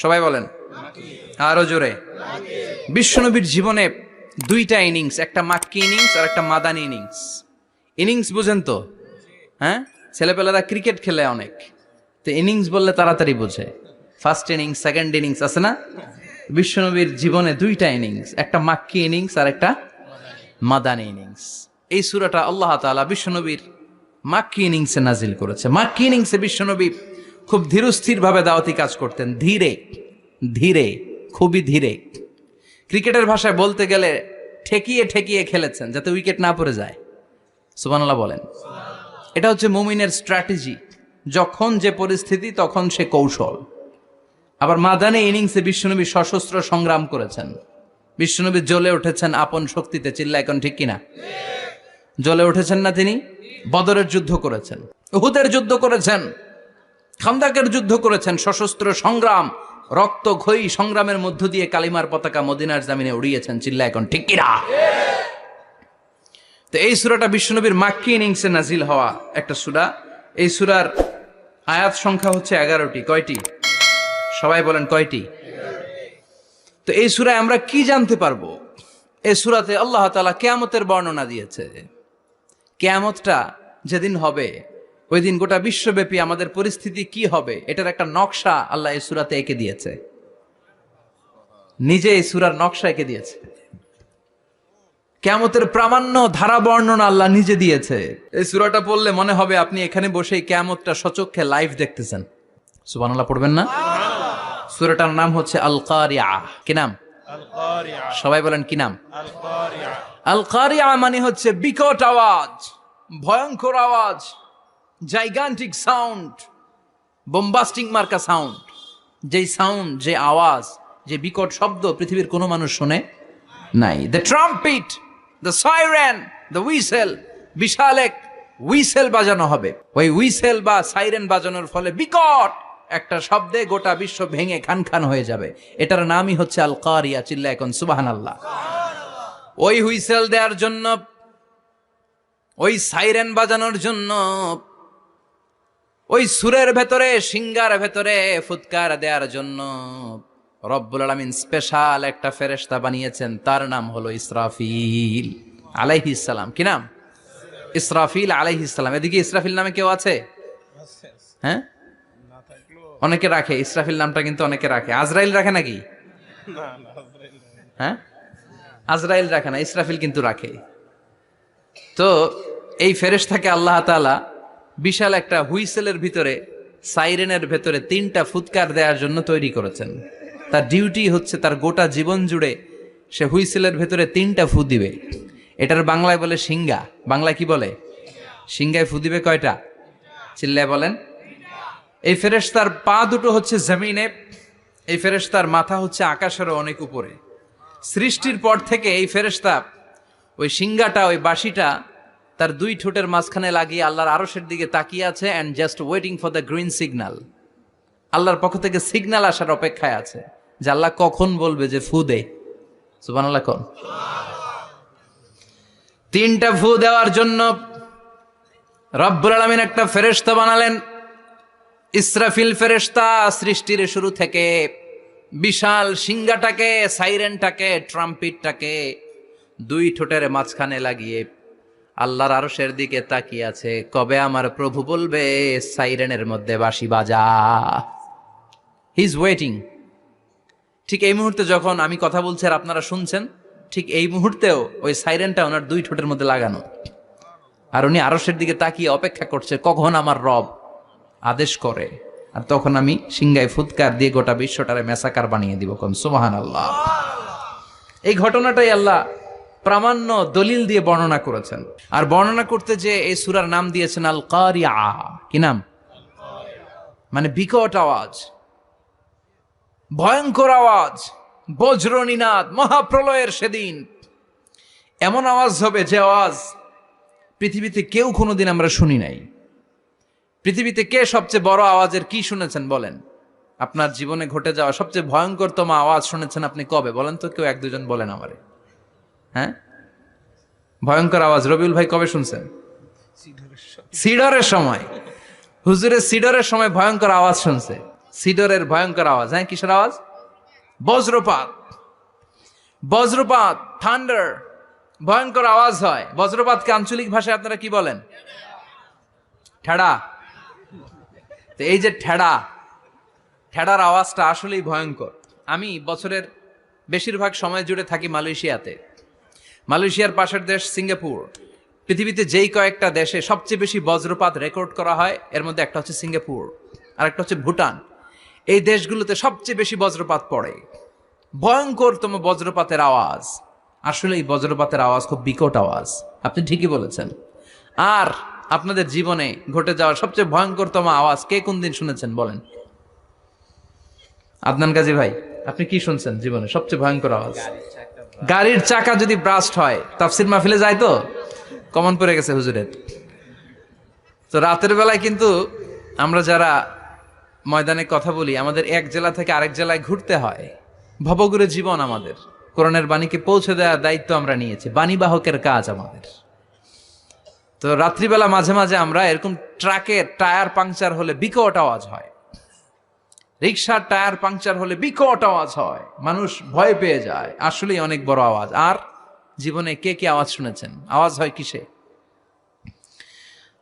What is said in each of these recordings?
সবাই বলেন আরো জোরে। বিশ্বনবীর জীবনে দুইটা ইনিংস, একটা মাক্কি ইনিংস আর একটা মাদানী ইনিংস। ইনিংস বুঝেন তো? হ্যাঁ, ছেলেপেলেরা ক্রিকেট খেলে অনেক, তো ইনিংস বললে তাড়াতাড়ি বোঝে। ফার্স্ট ইনিংস, সেকেন্ড ইনিংস আছে না? বিশ্বনবীর জীবনে দুইটা ইনিংস, একটা মাক্কি ইনিংস আর একটা মাদানী ইনিংস। এই সূরাটা আল্লাহ তাআলা বিশ্বনবীর মাক্কি ইনিংসে নাজিল করেছে। মাক্কি ইনিংসে বিশ্বনবী খুব ধীরস্থির ভাবে দাওয়াতি কাজ করতেন, ধীরে ধীরে, খুবই ধীরে। ক্রিকেটের ভাষায় বলতে গেলে ঠেকিয়ে ঠেকিয়ে খেলেছেন যাতে উইকেট না পড়ে যায়। সুবহানাল্লাহ বলেন। এটা হচ্ছে মুমিনের স্ট্র্যাটেজি, যখন যে পরিস্থিতি তখন সে কৌশল। আবার মাদানী ইনিংসে বিশ্বনবী সশস্ত্র সংগ্রাম করেছেন। বিশ্বনবী জ্বলে উঠেছেন আপন শক্তিতে, চিল্লা এখন ঠিক কিনা? জ্বলে উঠেছেন না তিনি? বদরের যুদ্ধ করেছেন, উহুদের যুদ্ধ করেছেন, খান্দাকের যুদ্ধ করেছেন। সশস্ত্র সংগ্রাম, রক্তক্ষয়ী সংগ্রামের মধ্য দিয়ে কালিমার পতাকা মদিনার জামিনে উড়িয়েছেন, চিল্লা এখন ঠিক কিনা? তো এই সূরাটা বিশ্বনবীর মাক্কি ইনিংসে নাজিল হওয়া একটা সূরা। এই সূরার আয়াত সংখ্যা হচ্ছে 11টি। কয়টি? সবাই বলেন কয়টি? তো এই সূরায় আমরা কি জানতে পারবো? এই সূরাতে আল্লাহ তাআলা কিয়ামতের বর্ণনা দিয়েছে। কিয়ামতটা যেদিন হবে, ওই দিন গোটা বিশ্বব্যাপী আমাদের পরিস্থিতি কি হবে এটার একটা নকশা আল্লাহ এই সূরাতে এঁকে দিয়েছে। নিজে এই সূরার নকশা এঁকে দিয়েছে। কিয়ামতের প্রামাণ্য ধারা বর্ণনা আল্লাহ নিজে দিয়েছে। এই সূরাটা পড়লে মনে হবে আপনি এখানে বসেই কিয়ামতটা সচক্ষে লাইভ দেখতেছেন। সুবহানাল্লাহ পড়বেন না? সূরাটার নাম হচ্ছে আল কারিয়া। কি নাম? আল কারিয়া। সবাই বলেন কি নাম? আল কারিয়া। আল কারিয়া মানে হচ্ছে বিকট আওয়াজ, ভয়ঙ্কর আওয়াজ, জাইগান্টিক সাউন্ড, বোম্বাস্টিং মার্কা সাউন্ড। যেই সাউন্ড, যে আওয়াজ, যে বিকট শব্দ পৃথিবীর কোনো মানুষ শুনে নাই। The trumpet, the siren, the whistle, বিশাল এক হুইসেল বাজানো হবে। ওই হুইসেল বা সাইরেন বাজানোর ফলে বিকট একটা শব্দে গোটা বিশ্ব ভেঙে খান খান হয়ে যাবে। এটার নামই হচ্ছে আল কারিয়া। চিল্লা এখন সুবহানাল্লাহ। ওই হুইসেল দেওয়ার জন্য, ওই সাইরেন বাজানোর জন্য, ওই সুরের ভেতরে, সিঙ্গার ভেতরে ফুৎকার দেওয়ার জন্য রব্বুল আলামিন স্পেশাল একটা ফেরেশতা বানিয়েছেন। তার নাম হলো ইসরাফিল আলাইহিস সালাম। কি নাম? ইসরাফিল আলাইহিস সালাম। এদিকে ইসরাফিল নামে কেউ আছে? হ্যাঁ, না থাকলো অনেকে রাখে ইসরাফিল নামটা, কিন্তু অনেকে রাখে। আজরাইল রাখে নাকি? না না আজরাইল না। হ্যাঁ, আজরাইল রাখে না, ইসরাফিল কিন্তু রাখে। তো এই ফেরেশতাকে আল্লাহ তাআলা বিশাল একটা হুইসেলের ভিতরে, সাইরেনের ভেতরে 3টা ফুৎকার দেওয়ার জন্য তৈরি করেছেন। তার ডিউটি হচ্ছে তার গোটা জীবন জুড়ে সে হুইসেলের ভেতরে 3টা ফু দিবে। এটার বাংলায় বলে সিঙ্গা। বাংলায় কি বলে? সিঙ্গায় ফু দিবে কয়টা? চিল্লায় বলেন। এই ফেরেশতার পা দুটো হচ্ছে জমিনে, এই ফেরেশতার মাথা হচ্ছে আকাশেরও অনেক উপরে। সৃষ্টির পর থেকে এই ফেরেশতা ওই সিঙ্গাটা, ওই বাঁশিটা তার 2 ঠোঁটের মাঝখানে লাগিয়ে আল্লাহর আরশের দিকে তাকিয়ে আছে, and just waiting for the green signal. আল্লাহর পক্ষ থেকে সিগন্যাল আসার অপেক্ষায় আছে যে আল্লাহ কখন বলবে যে ফু দে। সুবহানাল্লাহ কোন? 3টা ফু দেওয়ার জন্য রব্বুল আলামিন একটা ফেরেশতা বানালেন। ইসরাফিল ফেরেশতা সৃষ্টির শুরু থেকে বিশাল সিঙ্গাটাকে, সাইরেনটাকে, ট্রাম্পিটটাকে 2 ঠোঁটের মাঝখানে লাগিয়ে আল্লাহর আরশের দিকে তাকিয়ে আছে, কবে আমার প্রভু বলবে সাইরেনের মধ্যে বাঁশি বাজা। He is waiting. ঠিক এই মুহূর্তে যখন আমি কথা বলছি আর আপনারা শুনছেন, ঠিক এই মুহূর্তেও ওই সাইরেনটা ওনার 2 ঠোঁটের মধ্যে লাগানো, আর উনি আরশের দিকে তাকিয়ে অপেক্ষা করছে কখন আমার রব আদেশ করে, আর তখন আমি সিঙ্গায় ফুৎকার দিয়ে গোটা বিশ্বটারে মেসাকার বানিয়ে দিব। কোন সুবহানাল্লাহ। এই ঘটনাটাই আল্লাহ প্রামাণ্য দলিল দিয়ে বর্ণনা করেছেন। আর বর্ণনা করতে যে এই সূরার নাম দিয়েছেন আল কারিয়া। কি নাম? মানে বিকট আওয়াজ, ভয়ঙ্কর আওয়াজ, বজ্রনিনাদ, মহাপ্রলয়ের সেদিন এমন আওয়াজ হবে যে আওয়াজ পৃথিবীতে কেউ কোনোদিন আমরা শুনি নাই। পৃথিবীতে কে সবচেয়ে বড় আওয়াজের কি শুনেছেন বলেন? আপনার জীবনে ঘটে যাওয়া সবচেয়ে ভয়ঙ্করতম আওয়াজ শুনেছেন আপনি কবে বলেন তো? কেউ 1-2 জন বলেন আমারে। হ্যাঁ, ভয়ঙ্কর আওয়াজ রবিউল ভাই কবে শুনছেন? সিডরের সময়। হুজুরের সিডরের সময় ভয়ঙ্কর আওয়াজ শুনছে। সিডরের ভয়ঙ্কর আওয়াজ। হ্যাঁ, কিসের আওয়াজ? বজ্রপাত। বজ্রপাত, থান্ডার, ভয়ঙ্কর আওয়াজ হয়। বজ্রপাতকে আঞ্চলিক ভাষায় আপনারা কি বলেন? ঠেড়া। তো এই যে ঠেড়ার আওয়াজটা আসলেই ভয়ঙ্কর। আমি বছরের বেশিরভাগ সময় জুড়ে থাকি মালয়েশিয়াতে। মালয়েশিয়ার পাশের দেশ সিঙ্গাপুর। পৃথিবীতে যেই কয়েকটা দেশে সবচেয়ে বেশি বজ্রপাত রেকর্ড করা হয় এর মধ্যে একটা হচ্ছে সিঙ্গাপুর, আর একটা হচ্ছে ভুটান। এই দেশগুলোতে সবচেয়ে বেশি বজ্রপাত পড়ে। ভয়ঙ্করতম বজ্রপাতের আওয়াজ। আসলে এই বজ্রপাতের আওয়াজ খুব বিকট আওয়াজ, আপনি ঠিকই বলেছেন। আর আপনাদের জীবনে ঘটে যাওয়ার সবচেয়ে ভয়ঙ্করতম আওয়াজ কে কোন দিন শুনেছেন বলেন? আদনান গাজী ভাই, আপনি কি শুনছেন জীবনে সবচেয়ে ভয়ঙ্কর আওয়াজ? গাড়ির চাকা যদি ব্রাস্ট হয়। তাফসির মাহফিলে যায় তো কমন পড়ে গেছে হুজুরের। তো রাতের বেলায় কিন্তু আমরা যারা ময়দানে কথা বলি, আমাদের এক জেলা থেকে আরেক জেলায় ঘুরতে হয়। ভবঘুরে জীবন আমাদের। কোরআনের বাণীকে পৌঁছে দেওয়ার দায়িত্ব আমরা নিয়েছি, বাণীবাহকের কাজ আমাদের। তো রাত্রিবেলা মাঝে মাঝে আমরা এরকম ট্রাকের টায়ার পাংচার হলে বিকট আওয়াজ হয়, রিক্সার টায়ার পাংচার হলে বিকট আওয়াজ হয়, মানুষ ভয় পেয়ে যায়। আসলেই অনেক বড় আওয়াজ। আর জীবনে কে কে আওয়াজ শুনেছেন? আওয়াজ হয় কিসে?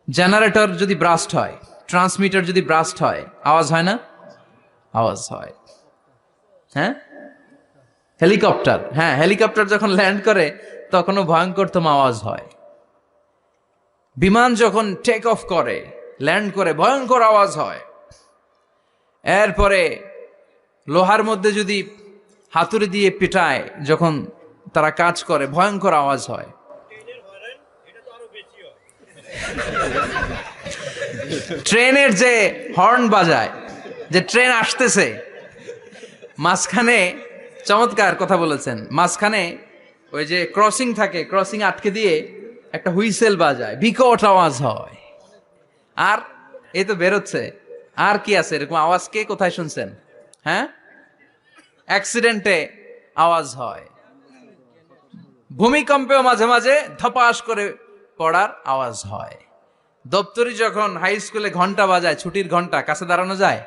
জেনারেটর যদি ব্রাস্ট হয়, ট্রান্সমিটার যদি ব্রাস্ট হয়, আওয়াজ হয় না? আওয়াজ হয়। হ্যাঁ, হেলিকপ্টার, হ্যাঁ হেলিকপ্টার যখন ল্যান্ড করে তখনও ভয়ঙ্করতম আওয়াজ হয়। বিমান যখন টেক অফ করে, ল্যান্ড করে, ভয়ঙ্কর আওয়াজ হয়। এরপরে লোহার মধ্যে যদি হাতুড়ি দিয়ে পিটায় যখন তারা কাজ করে, ভয়ঙ্কর আওয়াজ হয়। ট্রেনের যে হর্ন বাজায়, যে ট্রেন আসতেছে, মাঝখানে চমৎকার কথা বলেছেন, মাঝখানে ওই যে ক্রসিং থাকে, ক্রসিং আটকে দিয়ে একটা হুইসেল বাজায়, বিকট আওয়াজ হয়। আর এই তো বেরোচ্ছে। আর কি আছে এরকম আওয়াজ? কে কোথায় শুনছেন? হ্যাঁ, অ্যাক্সিডেন্টে আওয়াজ হয়। ভূমিকম্পেও মাঝে মাঝে ধপাস করে পড়ার আওয়াজ হয়। দপ্তরি যখন হাই স্কুলে ঘন্টা বাজায়, ছুটির ঘন্টা, কাছে দাঁড়ানো যায়,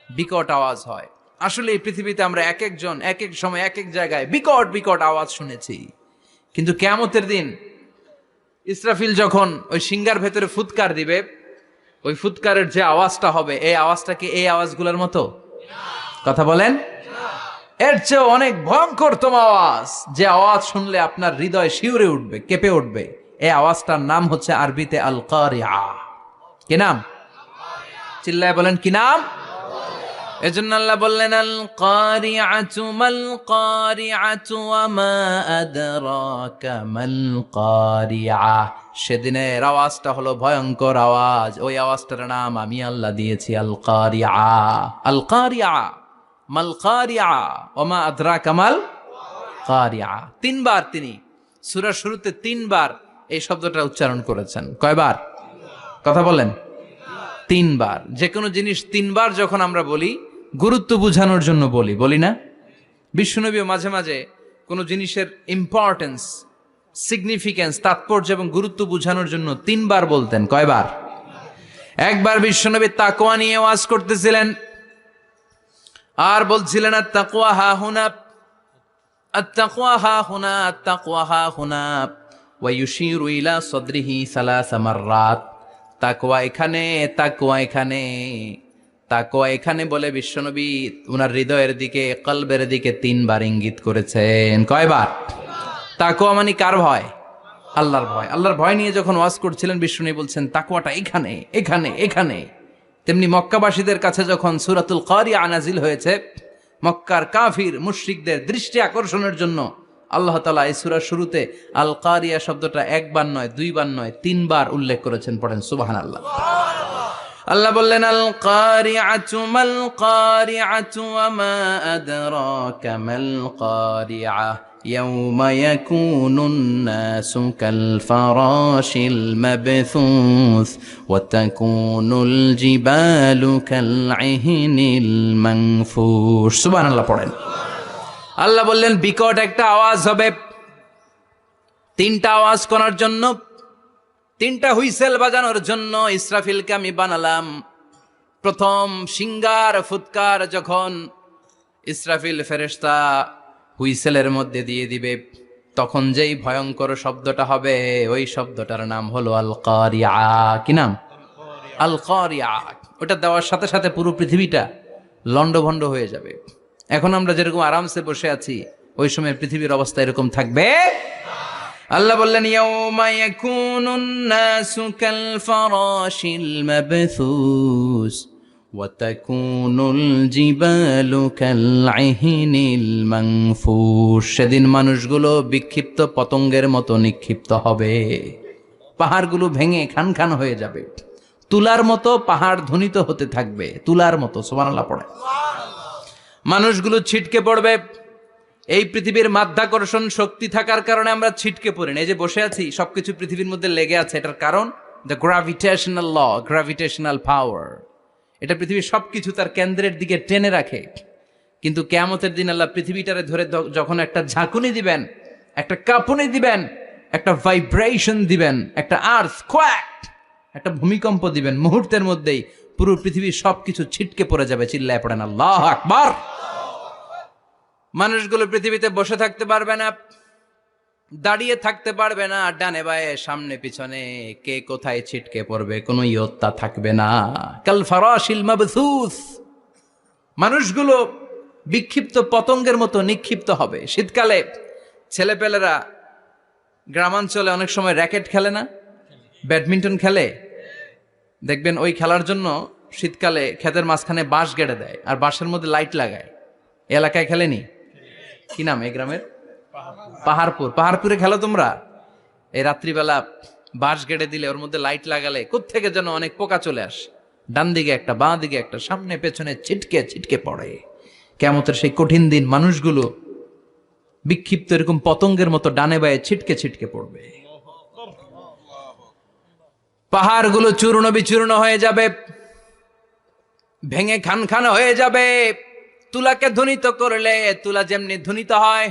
বিকট আওয়াজ হয়। আসলে এই পৃথিবীতে আমরা এক একজন এক এক সময় এক এক জায়গায় বিকট বিকট আওয়াজ শুনেছি। কিন্তু কিয়ামতের দিন ইসরাফিল যখন ওই সিংহার ভেতরে ফুৎকার দিবে, ওই ফুৎকারের যে আওয়াজটা হবে, এই আওয়াজটা কি এই আওয়াজগুলোর মতো? কথা বলেন। এর চেয়ে অনেক ভয়ঙ্করতম আওয়াজ, যে আওয়াজ শুনলে আপনার হৃদয় শিউরে উঠবে, কেঁপে উঠবে। এই আওয়াজটার নাম হচ্ছে আরবিতে আল কারিআ। কি নাম? চিল্লায় বলেন কি নাম? এজন্য আল্লাহ বললেন আল কারিআতু মাল কারিআতু ওয়া মা আদরাকা মাল কারিআ। সেদিনের আওয়াজটা হলো ভয়ঙ্কর আওয়াজ। ওই আওয়াজটার নাম আমি আল্লাহ দিয়েছি আল কারিআ। আল কারিআ মাল কারিআ ওয়া মা আদরাকা মাল কারিআ। তিনবার তিনি সূরার শুরুতে তিনবার এই শব্দটা উচ্চারণ করেছেন। কয়বার? কথা বলেন। তিনবার। যে কোনো জিনিস তিনবার যখন আমরা বলি, গুরুত্ব বোঝানোর জন্য বলি, বলি না? বিশ্বনবীও মাঝে মাঝে কোনো জিনিসের ইম্পর্টেন্স, সিগনিফিকেন্স, তাৎপর্য এবং গুরুত্ব বোঝানোর জন্য তিনবার বলতেন। কয়বার? একবার বিশ্বনবী তাকওয়া নিয়ে ওয়াজ করতেছিলেন, আর বলছিলেন আত-তাকওয়া হা হুনা, আত-তাকওয়া হা হুনা, আত-তাকওয়া হা হুনা, ওয়া ইউশিরু ইলা সাদরিহি সালাসা মাররাত। তাকওয়া এখানে, তাকওয়া এখানে, তাকওয়া এখানে বলে বিশ্বনবী উনার হৃদয়ের দিকে, কলবের দিকে তিনবার ইঙ্গিত করেছেন। কয়বার? তাকওয়া মানে কার ভয়? আল্লাহর ভয়। আল্লাহর ভয় নিয়ে যখন ওয়াজ করছিলেন বিশ্বনবী বলছেন তাকওয়াটা এখানে, এখানে, এখানে। তেমনি মক্কাবাসীদের কাছে যখন সূরাতুল কারিআ নাজিল হয়েছে, মক্কার কাফির মুশরিকদের দৃষ্টি আকর্ষণের জন্য আল্লাহ তাআলা এই সূরার শুরুতে আল কারিয়া শব্দটা একবার নয়, দুইবার নয়, তিনবার উল্লেখ করেছেন। পড়েন সুবহানাল্লাহ। আল্লাহ বললেন আল কারিআতু মাল কারিআতু ওয়া মা আদরাকা মাল কারিআ ইয়াউমা ইয়াকুনুন নাসু কাল ফারাশিল মাবথুস ওয়া তাকুনুল জিবালু কাল ইহনিল মানফুশ। সুবহানাল্লাহ পড়েন। আল্লাহ বললেন বিকট একটা আওয়াজ হবে। তিনটা আওয়াজ করার জন্য, তিনটা হুইসেল বাজানোর জন্য ইসরাফিলকে আমি বানালাম। প্রথম সিঙ্গার ফুৎকার যখন ইসরাফিল ফেরেশতা হুইসেলের মধ্যে দিয়ে দিবে, তখন যেই ভয়ঙ্কর শব্দটা হবে ওই শব্দটার নাম হলো আল কারিয়া। কি নাম? আল কারিয়া। ওটা দেওয়ার সাথে সাথে পুরো পৃথিবীটা লন্ডভন্ড হয়ে যাবে। এখন আমরা যেরকম আরামসে বসে আছি, ওই সময় পৃথিবীর অবস্থা এরকম থাকবে। আল্লাহ বললেন ইয়াউমা ইয়াকুনুন নাসু কাল ফারাশিল মাবথুস ওয়া তাকুনুল জিবালু কাল আহিনিল মানফুস। সেদিন মানুষগুলো বিক্ষিপ্ত পতঙ্গের মতো নিক্ষিপ্ত হবে, পাহাড়গুলো ভেঙে খান খান হয়ে যাবে, তুলার মতো পাহাড় ধ্বনিত হতে থাকবে, তুলার মতো। সুবহানাল্লাহ পড়ে। মানুষগুলো ছিটকে পড়বে। এই পৃথিবীর মাধ্যাকর্ষণ শক্তি থাকার কারণে আমরা ছিটকে পড়ি না। এই যে বসে আছি, সবকিছু পৃথিবীর মধ্যে লেগে আছে, এটার কারণ দ্য গ্র্যাভিটেশনাল ল, গ্র্যাভিটেশনাল পাওয়ার। এটা পৃথিবীর সবকিছু তার কেন্দ্রের দিকে টেনে রাখে। কিন্তু কিয়ামতের দিন আল্লাহ পৃথিবীটারে ধরে যখন একটা ঝাঁকুনি দিবেন, একটা কাঁপুনি দিবেন, একটা ভাইব্রেশন দিবেন, একটা আর্থ কোয়াক, একটা ভূমিকম্প দিবেন, মুহূর্তের মধ্যেই পুরো পৃথিবীর সবকিছু ছিটকে পড়ে যাবে। চিল্লায় পড়েন আল্লাহু আকবার। মানুষগুলো পৃথিবীতে বসে থাকতে পারবে না, দাঁড়িয়ে থাকতে পারবে না, ডানে বায়ে সামনে পিছনে কে কোথায় ছিটকে পড়বে কোনো ইয়ত্তা থাকবে না। কাল ফারাশিল মাবথুস। মানুষগুলো বিক্ষিপ্ত পতঙ্গের মতো নিক্ষিপ্ত হবে। শীতকালে ছেলেপেলেরা গ্রামাঞ্চলে অনেক সময় র্যাকেট খেলে না, ব্যাডমিন্টন খেলে, দেখবেন ওই খেলার জন্য শীতকালে ক্ষেতের মাঝখানে বাঁশ গেড়ে দেয় আর বাঁশের মধ্যে লাইট লাগায়। এলাকায় খেলেনি? কি নাম এই গ্রামের? পাহাড়পুর। পাহাড়পুরে খেলো তোমরা? এই রাত্রিবেলা বাঁশ গেড়ে দিলে ওর মধ্যে লাইট লাগালে কোত্থেকে যেন অনেক পোকা চলে আসে, ডান দিকে একটা, বাঁ দিকে একটা, সামনে পেছনে ছিটকে ছিটকে পড়ে। কিয়ামতের সেই কঠিন দিন মানুষগুলো বিক্ষিপ্ত এরকম পতঙ্গের মতো ডানে বায়ে ছিটকে ছিটকে পড়বে। পাহাড়গুলো চূর্ণ বিচূর্ণ হয়ে যাবে, ভেঙে খান খান হয়ে যাবে। তুলাকে ধ্বনিত করলে তুলা যেমনি ধ্বনিত হয়,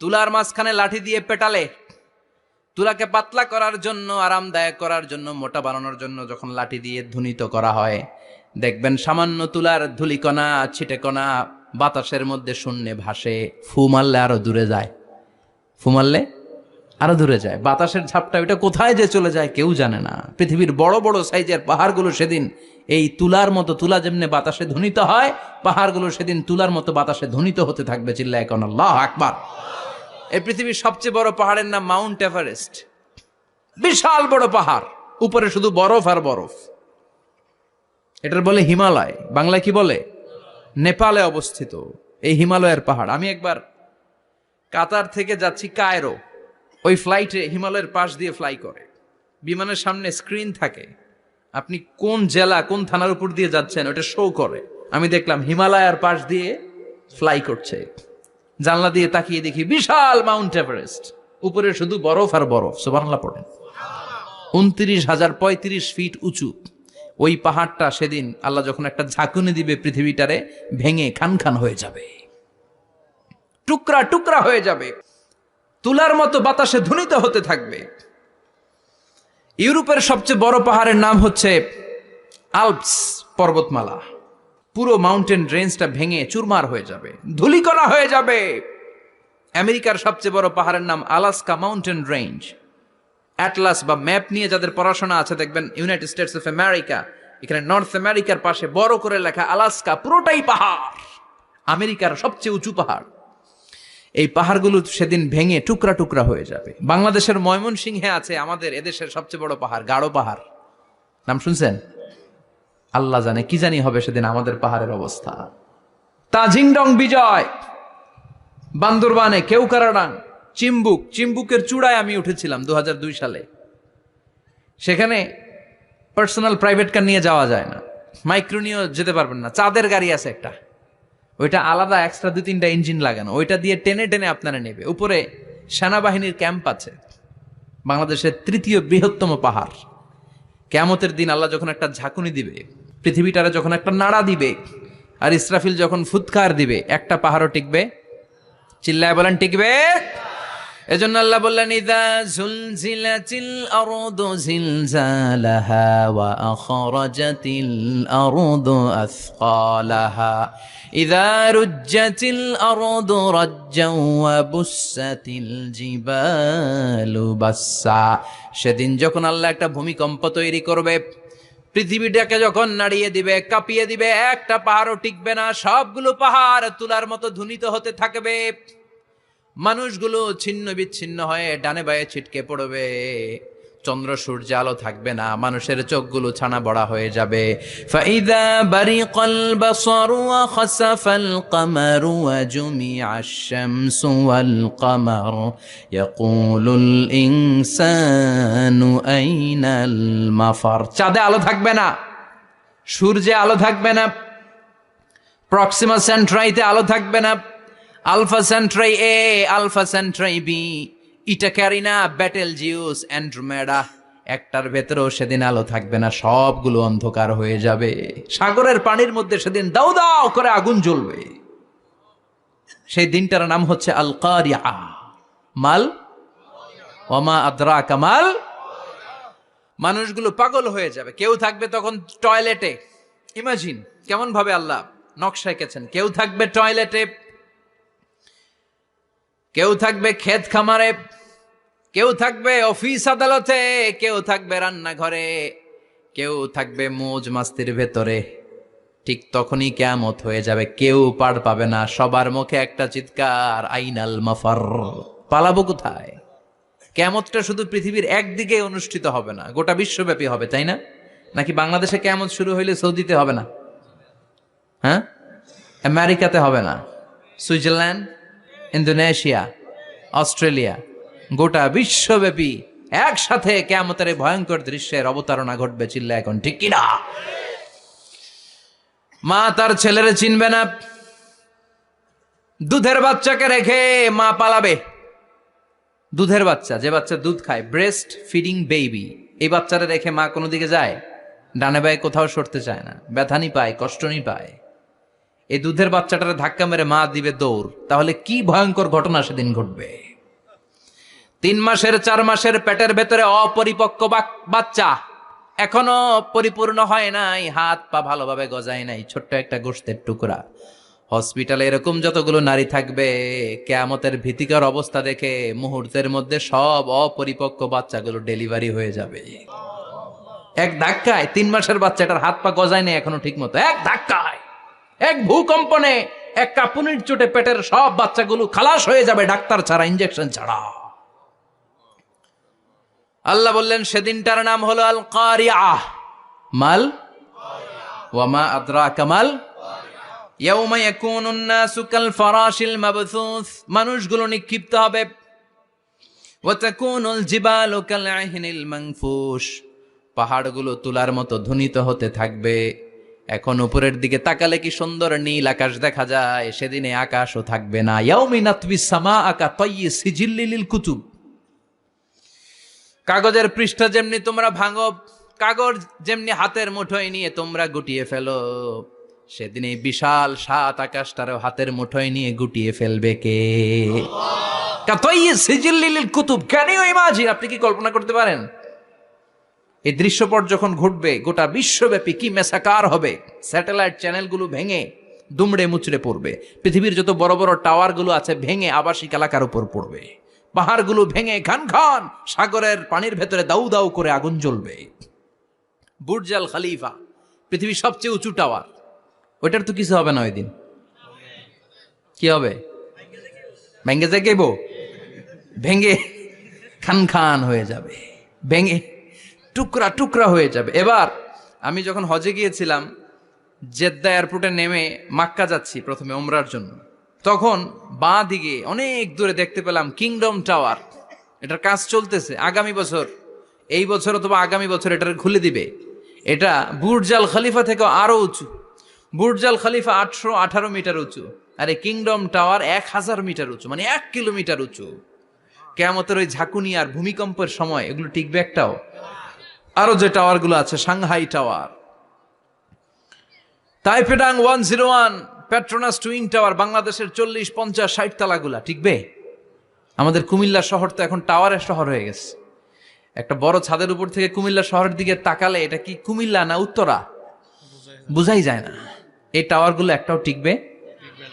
তুলার মাঝখানে লাঠি দিয়ে পেটালে, তুলাকে পাতলা করার জন্য, আরামদায়ক করার জন্য, মোটা বানানোর জন্য যখন লাঠি দিয়ে ধ্বনিত করা হয়, দেখবেন সামান্য তুলার ধুলিকণা ছিটেকণা বাতাসের মধ্যে শূন্যে ভাসে। ফু মারলে আরো দূরে যায়, ফু মারলে আরো দূরে যায়। বাতাসের ঝাপটা ওটা কোথায় যে চলে যায় কেউ জানে না। পৃথিবীর বড় বড় সাইজের পাহাড়গুলো সেদিন এই তুলার মতো, তুলা যেমনি বাতাসে ধ্বনিত হয়, পাহাড়গুলো সেদিন তুলার মতো বাতাসে ধ্বনিত হতে থাকবে। চিল্লায় এখন আল্লাহু আকবার। এই পৃথিবীর সবচেয়ে বড় পাহাড়ের নাম মাউন্ট এভারেস্ট। বিশাল বড় পাহাড়, উপরে শুধু বরফ আর বরফ। এটার বলে হিমালয়। বাংলায় কি বলে? নেপালে অবস্থিত এই হিমালয়ের পাহাড়। আমি একবার কাতার থেকে যাচ্ছি কায়রো, ওই ফ্লাইটে হিমালয়ের পাশ দিয়ে ফ্লাই করে, বিমানের সামনে স্ক্রিন থাকে, আপনি কোন জেলা কোন থানার উপর দিয়ে যাচ্ছেন ওটা শো করে। আমি দেখলাম হিমালয়ের পাশ দিয়ে ফ্লাই করছে। জানলা দিয়ে তাকিয়ে দেখি বিশাল মাউন্ট এভারেস্ট, উপরে শুধু বরফ আর বরফ। সুবহানাল্লাহ পড়েন। 29,035 ফিট উঁচু ওই পাহাড়টা সেদিন আল্লাহ যখন একটা ঝাঁকুনি দিবে, পৃথিবীটারে ভেঙে খান খান হয়ে যাবে, টুকরা টুকরা হয়ে যাবে, তুলার মতো বাতাসে ধ্বনিত হতে থাকবে। ইউরোপের সবচেয়ে বড় পাহাড়ের নাম হচ্ছে আল্পস পর্বতমালা। পুরো মাউন্টেন রেঞ্জটা ভেঙে চুরমার হয়ে যাবে, ধূলিকণা হয়ে যাবে। আমেরিকার সবচেয়ে বড় পাহাড়ের নাম আলাস্কা মাউন্টেন রেঞ্জ। অ্যাটলাস বা ম্যাপ নিয়ে যাদের পড়াশোনা আছে দেখবেন ইউনাইটেড স্টেটস অফ আমেরিকা, এখানে নর্থ আমেরিকার পাশে বড় করে লেখা আলাস্কা, পুরোটাই পাহাড়, আমেরিকার সবচেয়ে উঁচু পাহাড়। এই পাহাড়গুলো সেদিন ভেঙে টুকরা টুকরা হয়ে যাবে। বাংলাদেশের ময়মনসিংহে আছে আমাদের এদেশের সবচেয়ে বড় পাহাড়, গাঢ় পাহাড়। নাম শুনছেন? আল্লাহ জানে কি জানি হবে সেদিন আমাদের পাহাড়ের অবস্থা। তাজিংডং বিজয়, বান্দরবানে কেউকারাডাং, চিম্বুক, চিম্বুকের চূড়ায় আমি উঠেছিলাম 2002 সালে। সেখানে পার্সোনাল প্রাইভেট কার নিয়ে যাওয়া যায় না, মাইক্রো নিয়েও যেতে পারবেন না। চাঁদের গাড়ি আছে একটা, ওইটা আলাদা এক্সট্রা 2-3টা ইঞ্জিন লাগানো, ওইটা দিয়ে টেনে টেনে আপনারা নেবে। উপরে সেনাবাহিনীর ক্যাম্প আছে। বাংলাদেশের 3য় বৃহত্তম পাহাড়। কিয়ামতের দিন আল্লাহ যখন একটা ঝাঁকুনি দিবে, পৃথিবীটারে যখন একটা নাড়া দিবে, আর ইসরাফিল যখন ফুৎকার দিবে, একটা পাহাড়ও টিকবে? চিল্লায় বলেন টিকবে? এজন্য আল্লাহ বললেন ইযা জুলজিলাতিল আরদু জিলজালাহা ওয়া আখরাজাতিল আরদু আসকালাহা ইযা রুজ্জাতিল আরদু রাজ্জাও ওয়া বুসসাতিল জিবালু বাসসা। সেদিন যখন আল্লাহ একটা ভূমিকম্প তৈরি করবে, পৃথিবীটাকে যখন নাড়িয়ে দিবে, কাঁপিয়ে দিবে, একটা পাহাড়ও টিকবে না, সবগুলো পাহাড় তুলার মতো ধ্বনিত হতে থাকবে, মানুষগুলো ছিন্ন বিচ্ছিন্ন হয়ে ডানে বায়ে ছিটকে পড়বে, চন্দ্র সূর্য আলো থাকবে না, মানুষের চোখগুলো ছানা বড়া হয়ে যাবে। ফাইদা বারিকাল বাসারু ওয়া খাসাফাল কামারু ওয়া জুমিআশ শামসু ওয়াল কামার ইয়াকুলুল ইনসানু আইনাল মাফার। চাঁদে আলো থাকবে না, সূর্যে আলো থাকবে না, প্রক্সিমা সেন্ট্রাইতে আলো থাকবে না, আলফা সেন্ট্রাই এ, আলফা সেন্ট্রাই বি, ইটা ক্যারিনা, ব্যাটেল জিউস, অ্যান্ড্রোমেডা, একটার ভেতরেও সেদিন আলো থাকবে না, সবগুলো অন্ধকার হয়ে যাবে। সাগরের পানির মধ্যে সেদিন দাউ দাউ করে আগুন জ্বলবে। সেই দিনটার নাম হচ্ছে আল কারিয়া। মাল ওয়ামা আদরাকা মাল। মানুষগুলো পাগল হয়ে যাবে। কেউ থাকবে তখন টয়লেটে, ইমাজিন কেমন ভাবে আল্লাহ নকশা এঁকেছেন। কেউ থাকবে টয়লেটে, কেউ থাকবে ক্ষেত খামারে, কেউ থাকবে অফিস আদালতে, কেউ থাকবে রান্নাঘরে, কেউ থাকবে মৌজ মাস্তির ভেতরে। ঠিক তখনই কিয়ামত হয়ে যাবে, কেউ পার পাবে না, সবার মুখে একটা চিৎকার, আইনাল মাফার। পালাবো কোথায়? কিয়ামতটা শুধু পৃথিবীর একদিকে অনুষ্ঠিত হবে না, গোটা বিশ্বব্যাপী হবে, তাই না? নাকি বাংলাদেশে কিয়ামত শুরু হইলে সৌদিতে হবে না? হ্যাঁ, আমেরিকাতে হবে না, সুইজারল্যান্ড, ইন্দোনেশিয়া, অস্ট্রেলিয়া, গোটা বিশ্বব্যাপী একসাথে কিয়ামতের ভয়ঙ্কর দৃশ্যের অবতারণা ঘটবে। চিল্লা এখন ঠিক কিনা? মা তার ছেলেরে চিনবে না, দুধের বাচ্চাকে রেখে মা পালাবে। দুধের বাচ্চা, যে বাচ্চা দুধ খায়, ব্রেস্ট ফিডিং বেবি, এই বাচ্চারা রেখে মা কোনো দিকে যায়? ডানে বায়ে কোথাও সরতে চায় না, ব্যথানি পায়, কষ্টনি পায়। এই দুধের বাচ্চাটারে ধাক্কা মেরে মা দিবে দৌড়। তাহলে কি ভয়ঙ্কর ঘটনা সেদিন ঘটবে। 3 মাসের 4 মাসের পেটের ভেতরে অপরিপক্ক বাচ্চা, এখনো পরিপূর্ণ হয় নাই, হাত পা ভালোভাবে গজায় নাই, ছোট্ট একটা গোশতের টুকরা। হসপিটালে এরকম যতগুলো নারী থাকবে, কিয়ামতের ভীতিকর অবস্থা দেখে মুহূর্তের মধ্যে সব অপরিপক্ক বাচ্চাগুলো ডেলিভারি হয়ে যাবে। এক ধাক্কায় 3 মাসের বাচ্চাটার হাত পা গজায় নাই এখনো ঠিক মতো, এক ধাক্কায়, এক ভূকম্পনে, এক কাঁপুনির চোটে পেটের সব বাচ্চাগুলো খালাস হয়ে যাবে, ডাক্তার ছাড়া, ইনজেকশন ছাড়া। আল্লাহ বললেন সেদিনটার নাম হলো আল কারিয়া। মাল ওয়ামা আদরাকা মাল। ইয়াউমা ইয়াকুনুন নাসু কাল ফারাশিল মাবথুস, মানুষগুলো নিক্ষিপ্ত হবে। ওয়া তাকুনুল জিবালু কাল আহিনিল মানফুশ, পাহাড়গুলো তুলার মতো ধ্বনিত হতে থাকবে। এখন উপরের দিকে তাকালে কি সুন্দর নীল আকাশ দেখা যায়, সেদিনে আকাশও থাকবে না। ইয়াউমি নাতবিস সামাআ কা তায়্যি সিজিল্লিল কুতুব, কাগজের পৃষ্ঠা যেমনি তোমরা ভাঙো, কাগজ যেমনি হাতের মুঠোয় নিয়ে তোমরা গুটিয়ে ফেলো, সেদিন এই বিশাল 7 আকাশটারও হাতের মুঠোয় নিয়ে গুটিয়ে ফেলবে কে? কা তায়্যি সিজিল্লিল কুতুব। Can you imagine? আপনি কি কল্পনা করতে পারেন এই দৃশ্যপট যখন ঘটবে গোটা বিশ্বব্যাপী কি মেসাকার হবে? স্যাটেলাইট চ্যানেলগুলো ভেঙে দুমড়ে মুচড়ে পড়বে, পৃথিবীর যত বড় বড় টাওয়ারগুলো আছে ভেঙে আবাসিক এলাকার উপর পড়বে, পাহাড়গুলো ভেঙে খান খান সাগরের পানির ভেতরে দাউ দাউ করে আগুন জ্বলবে। বুর্জ আল খলিফা, পৃথিবীর সবচেয়ে উঁচু টাওয়ার, ওইটার তো কিছু হবে না ওই দিন। কি হবে? ভেঙে যাইব, ভেঙে খান খান হয়ে যাবে, ভেঙে টুকরা টুকরা হয়ে যাবে। এবার আমি যখন হজে গিয়েছিলাম, জেদ্দা এয়ারপোর্টে নেমে মাক্কা যাচ্ছি প্রথমে ওমরার জন্য, তখন বাঁ দিকে অনেক দূরে দেখতে পেলাম কিংডম টাওয়ার। এটার কাজ চলতেছে, আগামী বছর, এই বছর অথবা আগামী বছর এটার খুলে দিবে। এটা বুর্জ আল খলিফা থেকে আরো উঁচু। বুর্জ আল খলিফা 818 মিটার উঁচু, আর এই কিংডম টাওয়ার 1000 মিটার উঁচু, মানে 1 কিলোমিটার উঁচু। কিয়ামতের ওই ঝাঁকুনি আর ভূমিকম্পের সময় এগুলো টিকবে একটাও? আরো যে টাওয়ারগুলো আছে, সাংহাই টাওয়ার, তাইপেডাং 101, পেট্রোনাস টুইন টাওয়ার, বাংলাদেশের 40, 50, 60 তালাগুলা টিকবে? আমাদের কুমিল্লা শহর তো এখন টাওয়ারের শহর হয়ে গেছে। একটা বড় ছাদের উপর থেকে কুমিল্লা শহরের দিকে তাকালে এটা কি কুমিল্লা না উত্তরা বুঝাই যায় না। এই টাওয়ারগুলো একটাও টিকবে?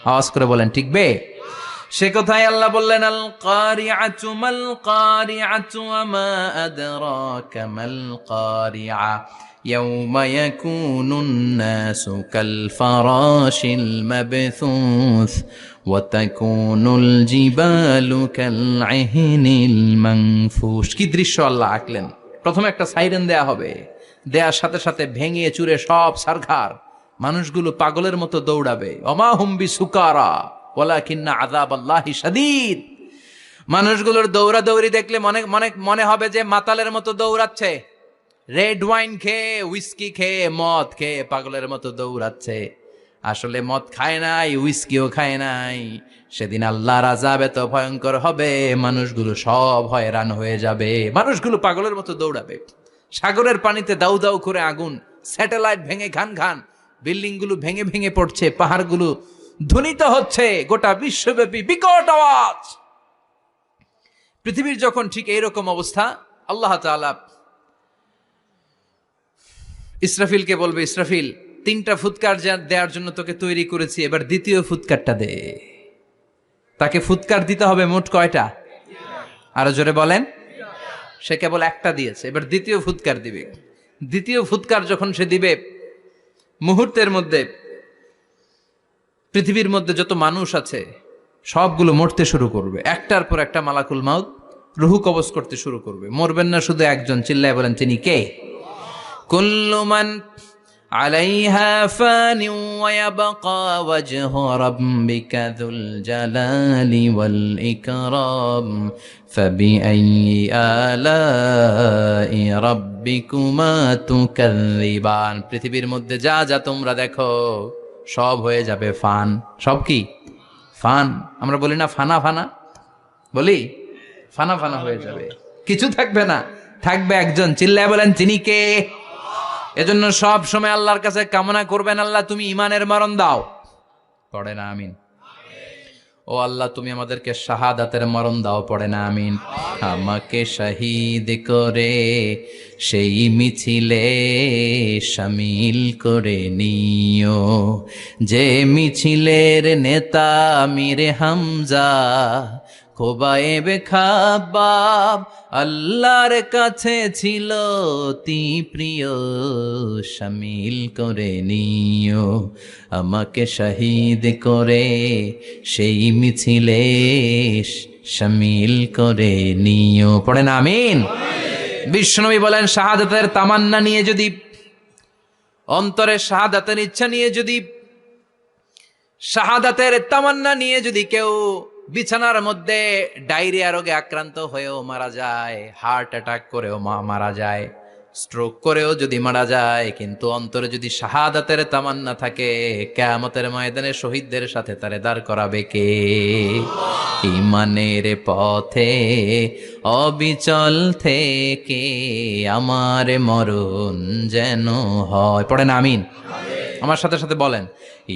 আওয়াজ করে বলেন টিকবে? সে কথায় আল্লাহ বললেন, আল কারিআতু মাল কারিআতু ওয়া মা আদরাকা মাল কারিআ ইয়াউমা ইয়াকুনুন নাসু কাল ফারাশিল মাবথুস ওয়া তাকুনুল জিবালু কাল ইহনিল মানফুশ। কি দৃশ্য আল্লাহ আঁকলেন। প্রথমে একটা সাইরেন দেয়া হবে, দেয়ার সাথে সাথে ভেঙে চুরে সব সারখার, মানুষগুলো পাগলের মতো দৌড়াবে। ওমা হুম বিসুকারা ওয়ালাকিন্না আযাবাল্লাহি শাদীদ। মানুষগুলোর দৌড়াদৌড়ি দেখলে মনে হবে যে মাতালের মতো দৌড়াচ্ছে, রেড ওয়াইন খেয়ে, উইস্কি খেয়ে, মদ খেয়ে পাগলের মতো দৌড়াচ্ছে। আসলে মদ খায় নাই, উইস্কিও খায় নাই। সেদিন আল্লাহর আযাব এত ভয়ঙ্কর হবে, মানুষগুলো সব হয়রান হয়ে যাবে, মানুষগুলো পাগলের মতো দৌড়াবে। সাগরের পানিতে দাউ দাউ করে আগুন, স্যাটেলাইট ভেঙে ঘান ঘান, বিল্ডিংগুলো ভেঙে ভেঙে পড়ছে, পাহাড়গুলো ধ্বনিত হচ্ছে, গোটা বিশ্বব্যাপী বিকট আওয়াজ। পৃথিবীর যখন ঠিক এইরকম অবস্থা, আল্লাহ তাআলা ইসরাফিলকে বলবে, ইসরাফিল 3টা ফুৎকার দেওয়ার জন্য তোকে তৈরি করেছি, এবার দ্বিতীয় ফুৎকারটা দে। তাকে ফুৎকার দিতে হবে মোট কয়টা? আরো জোরে বলেন। সে কেবল একটা দিয়েছে, এবার দ্বিতীয় ফুৎকার দিবে। দ্বিতীয় ফুৎকার যখন সে দিবে, মুহূর্তের মধ্যে পৃথিবীর মধ্যে যত মানুষ আছে সবগুলো মরতে শুরু করবে। একটার পর একটা মালাকুল মাউত রুহু কবজ করতে শুরু করবে। মরবেন না শুধু একজন, চিল্লায় বলেন তিনি কে? কুল্লু মান আলাইহা ফানি ওয়া ইয়াবকা ওয়াজহু রাব্বিকা যুল জালালি ওয়াল ইকরাম ফাবিআইয়ি আলাই রাব্বিকুমা তুকাযযিবান। পৃথিবীর মধ্যে যা যা তোমরা দেখো সব হয়ে যাবে ফান। সব কি? ফান। আমরা বলি না ফানা ফানা, বলি ফানা ফানা হয়ে যাবে, কিছু থাকবে না, থাকবে একজন, চিল্লায় বলেন তিনি কে? এজন্য সব সময় আল্লাহর কাছে কামনা করবেন, আল্লাহ তুমি ঈমানের মরণ দাও। পড়ে না আমিন? ও আল্লাহ তুমি আমাদেরকে শাহাদাতের মরণ দাও। পড়ে না আমিন? আমাকে শহীদ করে সেই মিছিলে শামিল করে নিও, যে মিছিলের নেতা আমির হামজা খোবায়েবে খাব্বাব আল্লাহর কাছে ছিল অতি প্রিয়, শামিল করে নিও আমাকে শহীদ করে সেই মিছিলে শামিল করে নিও। পড়েন আমিন? বিশ্বনবী বলেন, শাহাদাতের তামান্না নিয়ে যদি, অন্তরে শাহাদাতের ইচ্ছা নিয়ে যদি, শাহাদাতের তামান্না নিয়ে যদি কেউ বিছানার মধ্যে ডায়রিয়া রোগে আক্রান্ত হয়েও মারা যায়, হার্ট অ্যাটাক করেও মারা যায়, স্ট্রোক করেও যদি মারা যায়, কিন্তু অন্তরে যদি শাহাদাতের তামান্না থাকে, কিয়ামতের ময়দানে শহীদদের সাথে তারে দাঁড় করাবে কে? ঈমানের পথে অবিচল থেকে আমার মরণ যেন হয়। পড়েন আমিন? আমার সাথে সাথে বলেন,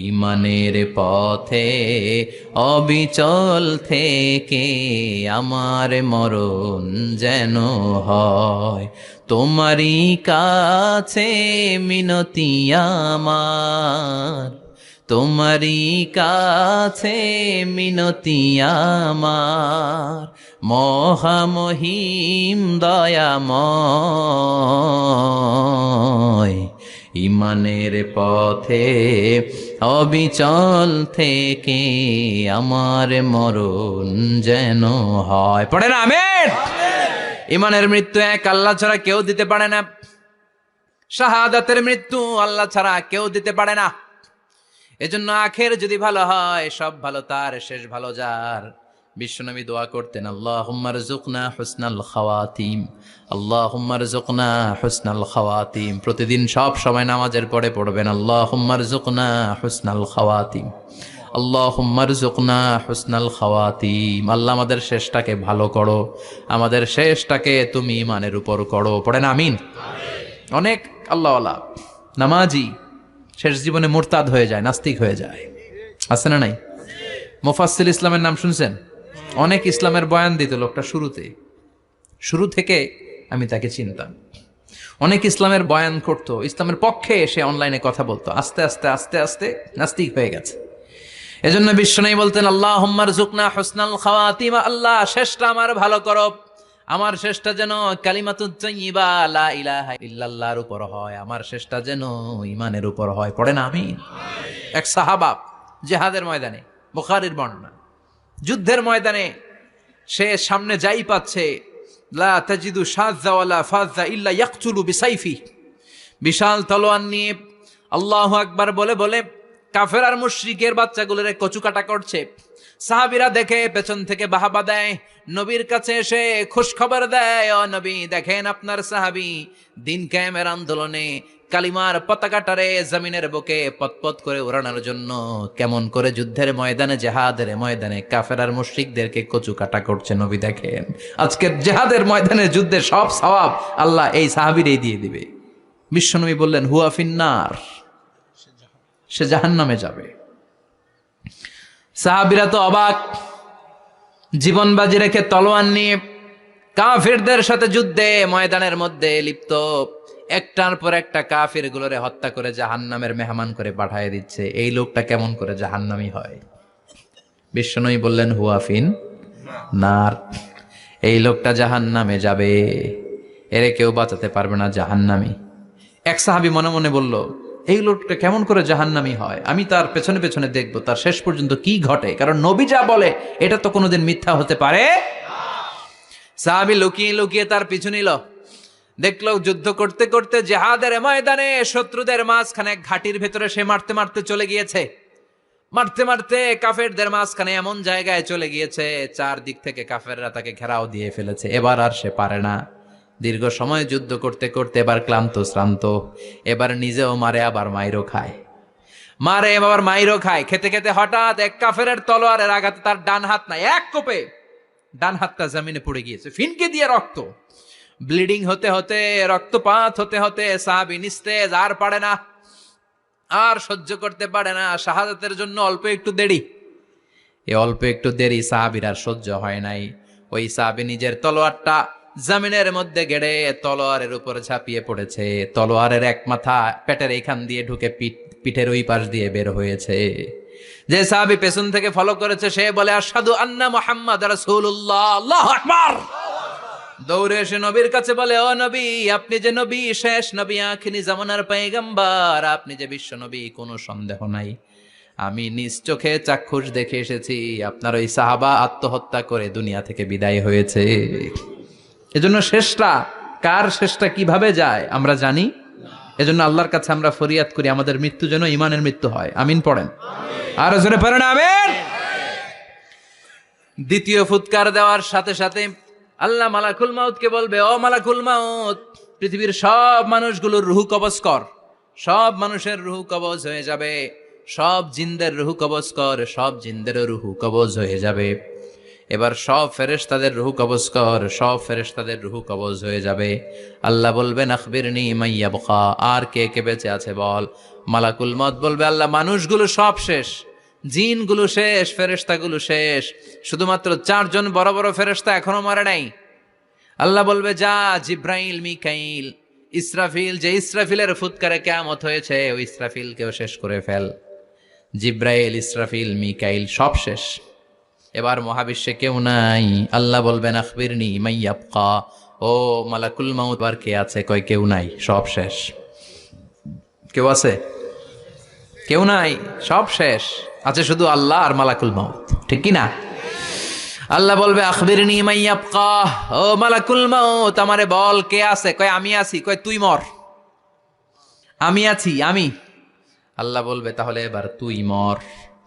ঈমানের পথে অবিচল থেকে আমার মরণ যেন হয়। তোমারই কাছে মিনতি আমার, তোমারই কাছে মিনতি আমার, মহামহিম দয়াময়। ঈমানের পথে অবিচল থেকে আমার মরণ যেন হয়। পড়েন আমিন? ঈমানের মৃত্যু এক, আল্লাহ ছাড়া কেউ দিতে পারে না। শাহাদাতের মৃত্যু আল্লাহ ছাড়া কেউ দিতে পারে না। এজন্য আখের যদি ভালো হয়, সব ভালো তার, শেষ ভালো যার। বিশ্বনবী দোয়া করতেন, আল্লাহুম্মা রযুকনা হুসনাল খাওয়াতিম, আল্লাহুম্মা রযুকনা হুসনাল খাওয়াতিম। প্রতিদিন সব সময় নামাজের পরে পড়বেন, আল্লাহুম্মা রযুকনা হুসনাল খাওয়াতিম, আল্লাহুম্মা রযুকনা হুসনাল খাওয়াতিম। আল্লাহ আমাদের শেষটাকে ভালো করো, আমাদের শেষটাকে তুমি ঈমানের উপর করো। পড়েন আমিন? অনেক আল্লাহওয়ালা নামাজি শেষ জীবনে মুরতাদ হয়ে যায়, নাস্তিক হয়ে যায়। আছে না নাই? মুফাসসিল ইসলামের নাম শুনছেন? অনেক ইসলামের বয়ান দিত লোকটা শুরু থেকে আমি তাকে চিনতাম। অনেক ইসলামের বয়ান করতো, ইসলামের পক্ষে এসে অনলাইনে কথা বলতো, আস্তে আস্তে আস্তে আস্তে নাস্তিক হয়ে গেছে। এজন্য বিশ্বনবী বলতেন আল্লাহুম্মা রযুকনা হুসনাল খাওয়াতিমা, আল্লাহ শেষটা আমার ভালো করো, আমার শেষটা যেন কালিমাতুত তাইয়্যিবা লা ইলাহা ইল্লাল্লাহর উপর হয়, আমার শেষটা যেন ঈমানের উপর হয়। পড়েন আমিন। এক সাহাবা জিহাদের ময়দানে, বুখারীর বর্ণনা, যুদ্ধের ময়দানে সে সামনে যাই পাচ্ছে, লা তাজিদু শাযযা ওয়ালা ফাযযা ইল্লা ইয়াকতুলু বিসাইফি, বিশাল তলোয়ার নিয়ে আল্লাহু আকবার বলে বলে কাফের আর মুশরিকের বাচ্চাগুলোরে কচুকাটা করছে। সাহাবীরা দেখে পেছন থেকে বাহাবা দেয়, নবীর কাছে এসে খুশখবর দেয়, ও নবী দেখেন আপনার সাহাবী দিন কায়েমের আন্দোলনে কালিমার পতাকাটারে জমিনের বুকে পতপত করে উড়ানোর জন্য কেমন করে যুদ্ধের ময়দানে, জেহাদের ময়দানে কাফের আর মুশরিকদেরকে কচুকাটা করছে। নবী দেখেন আজকের জেহাদের ময়দানে যুদ্ধের সব সওয়াব আল্লাহ এই সাহাবীরই দিয়ে দিবে। বিশ্বনবী বললেন হুয়া ফিন্নার, সে জাহান্নামে যাবে। সাহাবীরা তো অবাক, জীবন বাজি রেখে তলোয়ার নিয়ে কাফিরদের সাথে যুদ্ধে ময়দানের মধ্যে লিপ্ত, একটার পর একটা কাফির গুলোরে হত্যা করে জাহান্নামের মেহমান করে পাঠিয়ে দিচ্ছে। এই লোকটা কেমন করে জাহান্নামী হয়? বিশ্বনবী বললেন হুয়া ফিন নার, এই লোকটা জাহান্নামে যাবে, এরে কেউ বাঁচাতে পারবে না, জাহান্নামী। এক সাহাবী মনে মনে বলল এই লোকটা কেমন করে জাহান্নামী হয়, আমি তার পেছনে পেছনে দেখব তার শেষ পর্যন্ত কি ঘটে, কারণ নবী যা বলে এটা তো কোনোদিন মিথ্যা হতে পারে। সাহাবী লুকিয়ে লুকিয়ে তার পিছু নিল, দেখলো যুদ্ধ করতে করতে জিহাদের ময়দানে শত্রুদের মাঝখানে ঘাটির ভেতরে সে মারতে মারতে চলে গিয়েছে, মারতে মারতে কাফেরদের মাঝখানে এমন জায়গায় চলে গিয়েছে চারদিক থেকে কাফেররা তাকে ঘেরাও দিয়ে ফেলেছে। এবার আর সে পারে না, দীর্ঘ সময় যুদ্ধ করতে করতে এবার ক্লান্ত শ্রান্ত, এবার নিজেও মারে আবার মাইরও খায়, মারে আবার মাইরও খায়। খেতে খেতে হঠাৎ এক কাফেরের তলোয়ারের আঘাতে তার ডান হাত নাই, এক কোপে ডান হাতটা জমিনে পড়ে গিয়েছে, ফিনকে দিয়ে রক্ত, ব্লিডিং হতে হতে, রক্তপাত হতে হতে সাহাবী নিস্তেজ, আর পারে না, আর সহ্য করতে পারে না। শাহাদাতের জন্য অল্প একটু দেরি, এই অল্প একটু দেরি সাহাবীর আর সহ্য হয় নাই। ওই সাহাবী নিজের তলোয়ারটা জমিনের মধ্যে গেড়ে তলোয়ারের উপর ঝাঁপিয়ে পড়েছে, তলোয়ারের এক মাথা পেটের এইখান দিয়ে ঢুকে পিঠের ওই পাশ দিয়ে বের হয়েছে। যে সাহাবী পেছন থেকে ফলো করেছে সে বলে আশহাদু আন্না মুহাম্মাদ রাসূলুল্লাহ, আল্লাহু আকবার। দৌড়ে এসে নবীর কাছে বলে ও নবী, আপনি যে নবী, শেষ নবী, আখিরি জামানার পয়গম্বর, আপনি যে বিশ্ব নবী, কোনো সন্দেহ নাই, আমি নিজ চোখে চাক্ষুষ দেখে এসেছি আপনার ওই সাহাবা আত্মহত্যা করে দুনিয়া থেকে বিদায় হয়েছে। এজন্য শেষটা কার, শেষটা কিভাবে যায় আমরা জানি। এজন্য আল্লাহর কাছে আমরা ফরিয়াদ করি আমাদের মৃত্যু যেন ঈমানের মৃত্যু হয়। আমিন পড়েন, আর জোরে পড়েন আমিন। দ্বিতীয় ফুৎকার দেওয়ার সাথে সাথে আল্লাহ মালাকুল মাউতকে বলবে ও মালাকুল মাউত, পৃথিবীর সব মানুষগুলোর রুহু কবজ কর। সব মানুষের রুহু কবজ হয়ে যাবে, সব জিনদের রুহু কবজ কর, সব জিনদেরও রুহু কবজ হয়ে যাবে। এবার সব ফেরেশতাদের রুহু কবজ কর, সব ফেরেশতাদের রুহু কবজ হয়ে যাবে। আল্লাহ বলবেন আখবিরনি মাইয়া বখা, আর কে কে বেঁচে আছে বল। মালাকুল মত বলবে আল্লাহ মানুষগুলো সব শেষ, জিনগুলো শেষ, ফেরেশতাগুলো শেষ, শুধুমাত্র 4 জন বড় বড় ফেরেশতা এখনো মারে নাই। আল্লাহ বলবে যা জিব্রাইল, মিকাইল, ইসরাফিল, যে ইসরাফিলের ফুৎকারে কিয়ামত হয়েছে ওই ইসরাফিলকেও শেষ করে ফেল। জিব্রাইল, ইসরাফিল, মিকাইল সব শেষ, এবার মহাবিশ্বে কেউ নাই। আল্লাহ বলবেন আখবিরনি মাইয়াবকা, ও মালাকুল মাউত আর কে আছে? কয় কেউ নাই, সব শেষ। কেউ আছে? কেউ নাই, সব শেষ, আছে শুধু আল্লাহ আর মালাকুল মাউত, ঠিক কি না? আল্লাহ বলবে আখবিরনি মাইয়াবকা, ও মালাকুল মাউত আমারে বল কে আছে? কয় আমি আছি। কয় তুই মর। আমি আছি, আমি। আল্লাহ বলবে তাহলে এবার তুই মর,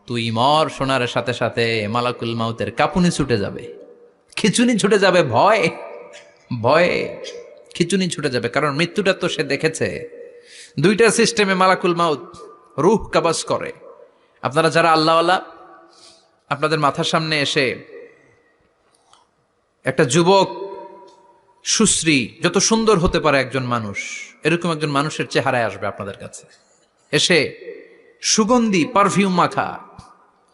তুই মর। শোনার সাথে সাথে মালাকুল মাউতের কাঁপুনি ছুটে যাবে, খিচুনি ছুটে যাবে, ভয় ভয়ে খিচুনি ছুটে যাবে, কারণ মৃত্যুটা তো সে দেখেছে। দুইটা সিস্টেমে মালাকুল মাউত রূহ কবজ করে। আপনারা যারা আল্লাহওয়ালা, আপনাদের মাথার সামনে এসে একটা যুবক, সুশ্রী, যত সুন্দর হতে পারে একজন মানুষ, এরকম একজন মানুষের চেহারায় আসবে আপনাদের কাছে, এসে সুগন্ধি পারফিউম মাখা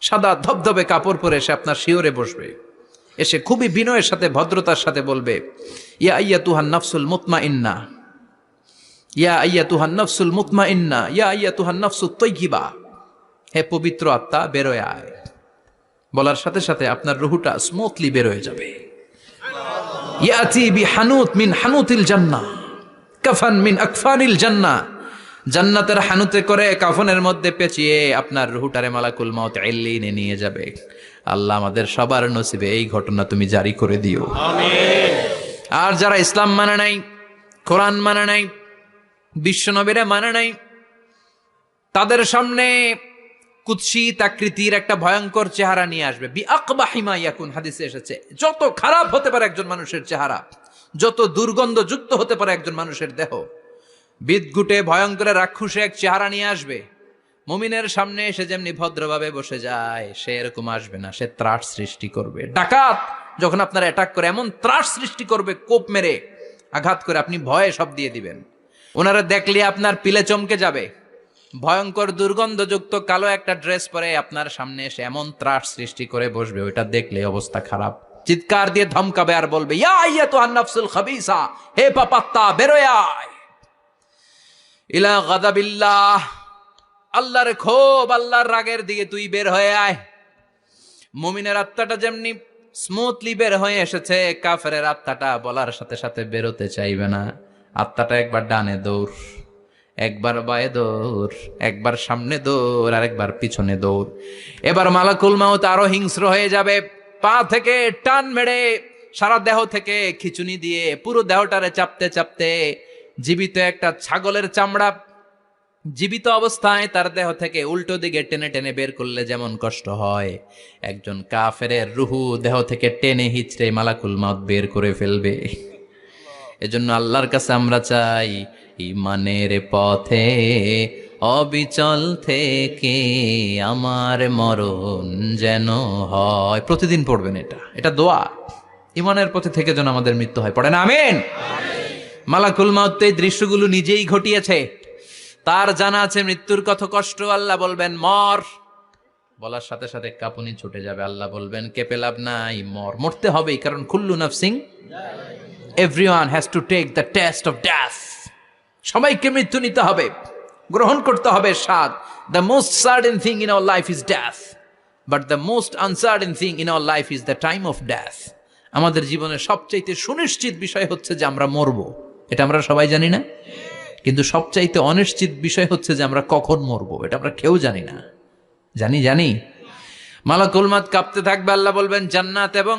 সাদা ধবধবে কাপড় পরে এসে আপনার শিওরে বসবে। এসে খুবই বিনয়ের সাথে ভদ্রতার সাথে বলবে, ইয়া আইয়াতুহান নাফসুল মুতমাইন্না, ইয়া আইয়াতুহান নাফসুল মুতমাইন্না, ইয়া আইয়াতুহান নাফসুত তাইয়্যিবা, হে পবিত্র আত্মা বেরোয় আয়। বলার সাথে সাথে আপনার রুহুটা স্মুথলি বের হয়ে যাবে। ইয়াতি বিহানুত মিন হানুতিল জান্নাহ, কাফান মিন আকফানিল জান্নাহ, জান্নাতের হানুতে করে কাফনের মধ্যে পেঁচিয়ে আপনার রুহুটারে মালাকুল মউত ইল্লিনে নিয়ে যাবে। আল্লাহ আমাদের সবার নসিবে এই ঘটনা তুমি জারি করে দিও, আমিন। আর যারা ইসলাম মানে নাই, কোরআন মানে নাই, বিশ্বনবীরে মানে নাই, তাদের সামনে কুৎসিত আকৃতির একটা ভয়ঙ্কর চেহারা নিয়ে আসবে। বি আকবাহি মা ইয়াকুন, হাদিসে এসেছে যত খারাপ হতে পারে একজন মানুষের চেহারা, যত দুর্গন্ধযুক্ত হতে পারে একজন মানুষের দেহ, বিদঘুটে ভয়ঙ্কর রাক্ষসে এক চেহারা নিয়ে আসবে। মুমিনের সামনে এসে যেমনি ভদ্রভাবে বসে যায়, সে এরকম আসবে না, সে ত্রাস সৃষ্টি করবে। ডাকাত যখন আপনার অ্যাটাক করে এমন ত্রাস সৃষ্টি করবে, কোপ মেরে আঘাত করে আপনি ভয়ে সব দিয়ে দিবেন। ওনারা দেখলে আপনার পিলে চমকে যাবে। ভয়ঙ্কর দুর্গন্ধযুক্ত কালো একটা ড্রেস পরে আপনার সামনে এসে এমন ত্রাস সৃষ্টি করে বসবে, ওইটা দেখলে অবস্থা খারাপ। চিৎকার দিয়ে ধমকাবে আর বলবে, ইয়া আইয়াতুহান নাফসুল খাবিসা, হে পাপাত্তা বেরোয় আয় ইলা গাদাবিল্লাহ, আল্লাহর ক্ষোভ, আল্লাহর রাগের দিকে তুই বের হয়ে আয়। মুমিনের আত্মাটা যেমনি স্মুথলি বের হয়ে এসেছে, কাফেরের আত্মাটা বলার সাথে সাথে বেরোতে চাইবে না। আত্মাটা একবার ডানে দৌড়, একবার বায়ে দৌড়, একবার সামনে দৌড়, আর একবার পিছনে দৌড়। এবার মালাকুল মাউত আরো হিংস্র হয়ে যাবে, পা থেকে টান মেরে সারা দেহ থেকে খিচুনি দিয়ে পুরো দেহটারে চাপতে চাপতে জীবিত একটা ছাগলের চামড়া জীবিত অবস্থায় তার দেহ থেকে উল্টো দিকে টেনে টেনে বের করলে যেমন কষ্ট হয়, একজন কাফেরের রুহু দেহ থেকে টেনে হিচড়ে মালাকুল মাউত বের করে ফেলবে। এজন্য আল্লাহর কাছে আমরা চাই, ঈমানের পথে অবিচল থেকে আমার মরণ যেন হয়। প্রতিদিন পড়বেন এটা দোয়া, ঈমানের পথে থেকে যেন আমাদের মৃত্যু হয়। পড়েন আমিন। মালাকুল মাউত এই দৃশ্যগুলো নিজেই ঘটিয়েছে, তার জানা আছে মৃত্যুর কত কষ্ট। আল্লাহ বলবেন মর, বলার সাথে সাথে কাঁপুনি ছুটে যাবে। আল্লাহ বলবেন কেঁপে লাভ নাই, মর, মরতে হবেই, কারণ কুল্লু নাফসিন, everyone has to take the test of death, সবাইকে মৃত্যু নিতে হবে, গ্রহণ করতে হবে স্বাদ। The most certain thing in our life is death, but the most uncertain thing in our life is the time of death. আমাদের জীবনের সবচাইতে সুনিশ্চিত বিষয় হচ্ছে যে আমরা মরবো, এটা আমরা সবাই জানি না, কিন্তু সবচাইতে অনিশ্চিত বিষয় হচ্ছে যে আমরা কখন মরবো, এটা আমরা কেউ জানি না। জানি মালাকুল মাউত কাঁপতে থাকবে। আল্লাহ বলবেন জান্নাত এবং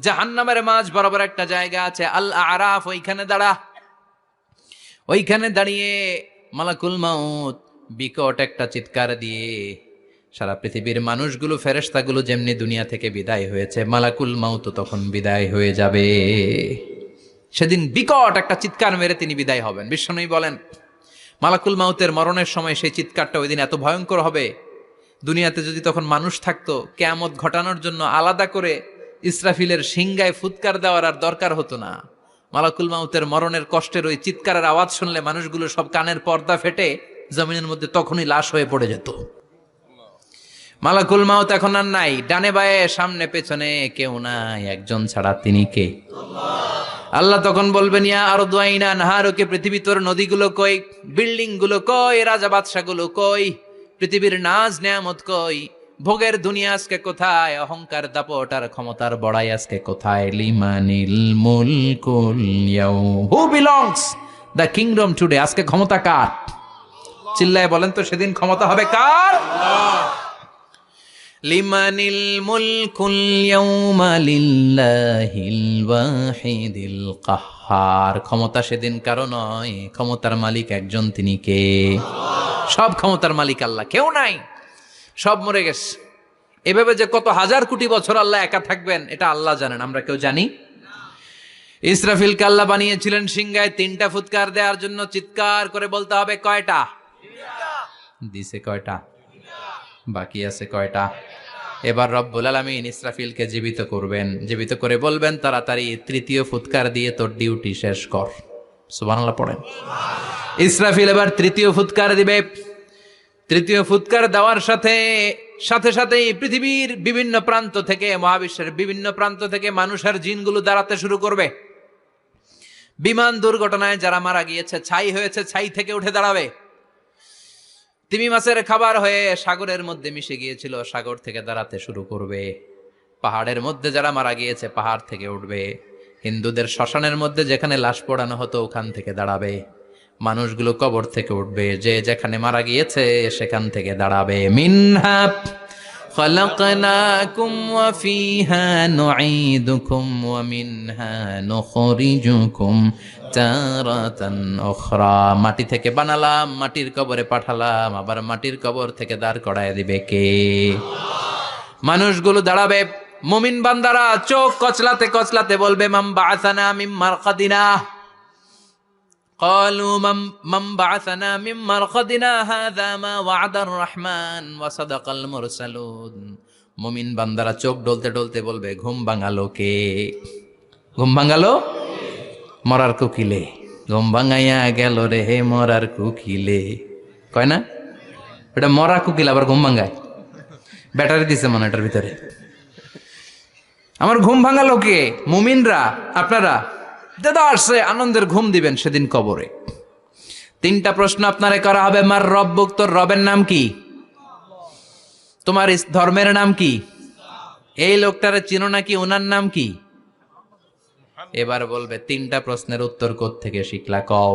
জাহান্নামের মাঝ বরাবর একটা জায়গা আছে, আল আরাফ, ওইখানে দাঁড়া। ওইখানে দাঁড়িয়ে মালাকুল মাউত বিকট একটা চিৎকার দিয়ে সারা পৃথিবীর মানুষগুলো, ফেরেশতাগুলো যেমনি দুনিয়া থেকে বিদায় হয়েছে, মালাকুল মাউত তখন বিদায় হয়ে যাবে। সেদিন বিকট একটা চিৎকার মেরে তিনি বিদায় হবেন। বিশ্বনবী বলেন মালাকুল মাউতের মরণের সময় সেই চিৎকারটা ওই দিন এত ভয়ঙ্কর হবে, দুনিয়াতে যদি তখন মানুষ থাকতো, কিয়ামত ঘটানোর জন্য আলাদা করে ইসরাফিলের সিংগায় ফুৎকার দেওয়ার আর দরকার হতো না। মালাকুল মাউতের মরণের কষ্টের ওই চিৎকারের আওয়াজ শুনলে মানুষগুলো সব কানের পর্দা ফেটে জমিনের মধ্যে তখনই লাশ হয়ে পড়ে যেত। মালাকুল মাউত এখন আর নাই, ডানে বায়ে সামনে পেছনে কেউ নাই, একজন ছাড়া, তিনি কে? আল্লাহ তখন বলবেন ইয়া আরদু আইনা নাহারুকে, পৃথিবী তোর নদীগুলো কই, বিল্ডিং গুলো কই, রাজা বাদশা গুলো কই, পৃথিবীর নাজ নেয়ামত কই, ভোগের দুনিয়া আজকে কোথায়, অহংকার দাপট আর ক্ষমতার বড়াই আজকে কোথায়? লিমানিল মুলকুল ইয়াউম, who belongs the kingdom today, আজকে ক্ষমতা কার? চিল্লায় বলেন তো সেদিন ক্ষমতা হবে কার? লিমানিল মুলকুল ইয়াউমা লিল্লাহিল ওয়াহিদিল কাহ্হার, ক্ষমতা সেদিন কারো নয়, ক্ষমতার মালিক একজন, তিনি কে? সব ক্ষমতার মালিক আল্লাহ, কেউ নাই, সব মরে গেছে। এভাবে যে কত হাজার কোটি বছর আল্লাহ একা থাকবেন এটা আল্লাহ জানেন, আমরা কেউ জানি? ইসরাফিলকে আল্লাহ বানিয়েছিলেন সিংহায় 3টা ফুৎকার দেওয়ার জন্য, চিৎকার করে বলতে হবে কয়টা? দিছে কয়টা? বাকি আছে কয়টা? এবার রব্বুল আলামিন ইসরাফিলকে জীবিত করবেন, জীবিত করে বলবেন তাড়াতাড়ি 3য় ফুৎকার দিয়ে তোর ডিউটি শেষ কর। সুবহানাল্লাহ পড়েন। ইসরাফিল এবার 3য় ফুৎকার দিবে। 3য় ফুৎকার দেওয়ার সাথে সাথে সাথেই পৃথিবীর বিভিন্ন প্রান্ত থেকে, মহাবিশ্বের বিভিন্ন প্রান্ত থেকে মানুষের জিনগুলো দাঁড়াতে শুরু করবে। বিমান দুর্ঘটনায় যারা মারা গিয়েছে, ছাই হয়েছে, ছাই থেকে উঠে দাঁড়াবে। তিমি মাছের খাবার হয়ে সাগরের মধ্যে মিশে গিয়েছিল, সাগর থেকে দাঁড়াতে শুরু করবে। পাহাড়ের মধ্যে যারা মারা গিয়েছে, পাহাড় থেকে উঠবে। হিন্দুদের শ্মশানের মধ্যে যেখানে লাশ পোড়ানো হতো, ওখান থেকে দাঁড়াবে। মানুষগুলো কবর থেকে উঠবে, যে যেখানে মারা গিয়েছে সেখান থেকে দাঁড়াবে। মিনহা খলাকনাকুম ওয়া ফিহা নুঈদুকুম ওয়া মিনহা নুখরিজুকুম তারাতান উখরা। মাটি থেকে বানালাম, মাটির কবরে পাঠালাম, আবার মাটির কবর থেকে দাঁড় করায় দিবে কে? মানুষগুলো দাঁড়াবে। মুমিন বান্দারা চোখ কচলাতে কচলাতে বলবে, মাম বাআসানা মিন মারকাদিনা। قالوا من بعثنا من مرقدنا هذا ما وعد الرحمن وصدق المرسلون। মুমিন বান্দারা চোখ ডলতে ডলতে বলবে, ঘুম ভাঙালো কে? ঘুম ভাঙালো মরার কুকিলে। ঘুম ভাঙাইয়া গেল রে হে মরার কুকিলে, কয় না? এটা মরা কুকিল আবার ঘুম ভাঙায়, ব্যাটারি দিছে মনে এটার ভিতরে। আমার ঘুম ভাঙালো কে? মুমিনরা, আপনারা দাদা আসছে, আনন্দের ঘুম দিবেন সেদিন কবরে। তিনটা প্রশ্ন আপনারে করা হবে। মার রব্বুক, তোর রবের নাম কি? তোমার ধর্মের নাম কি? এই লোকটারে চিনো নাকি? ওনার নাম কি? এবার বলবে তিনটা প্রশ্নের উত্তর কোত্থেকে শিখলা? কও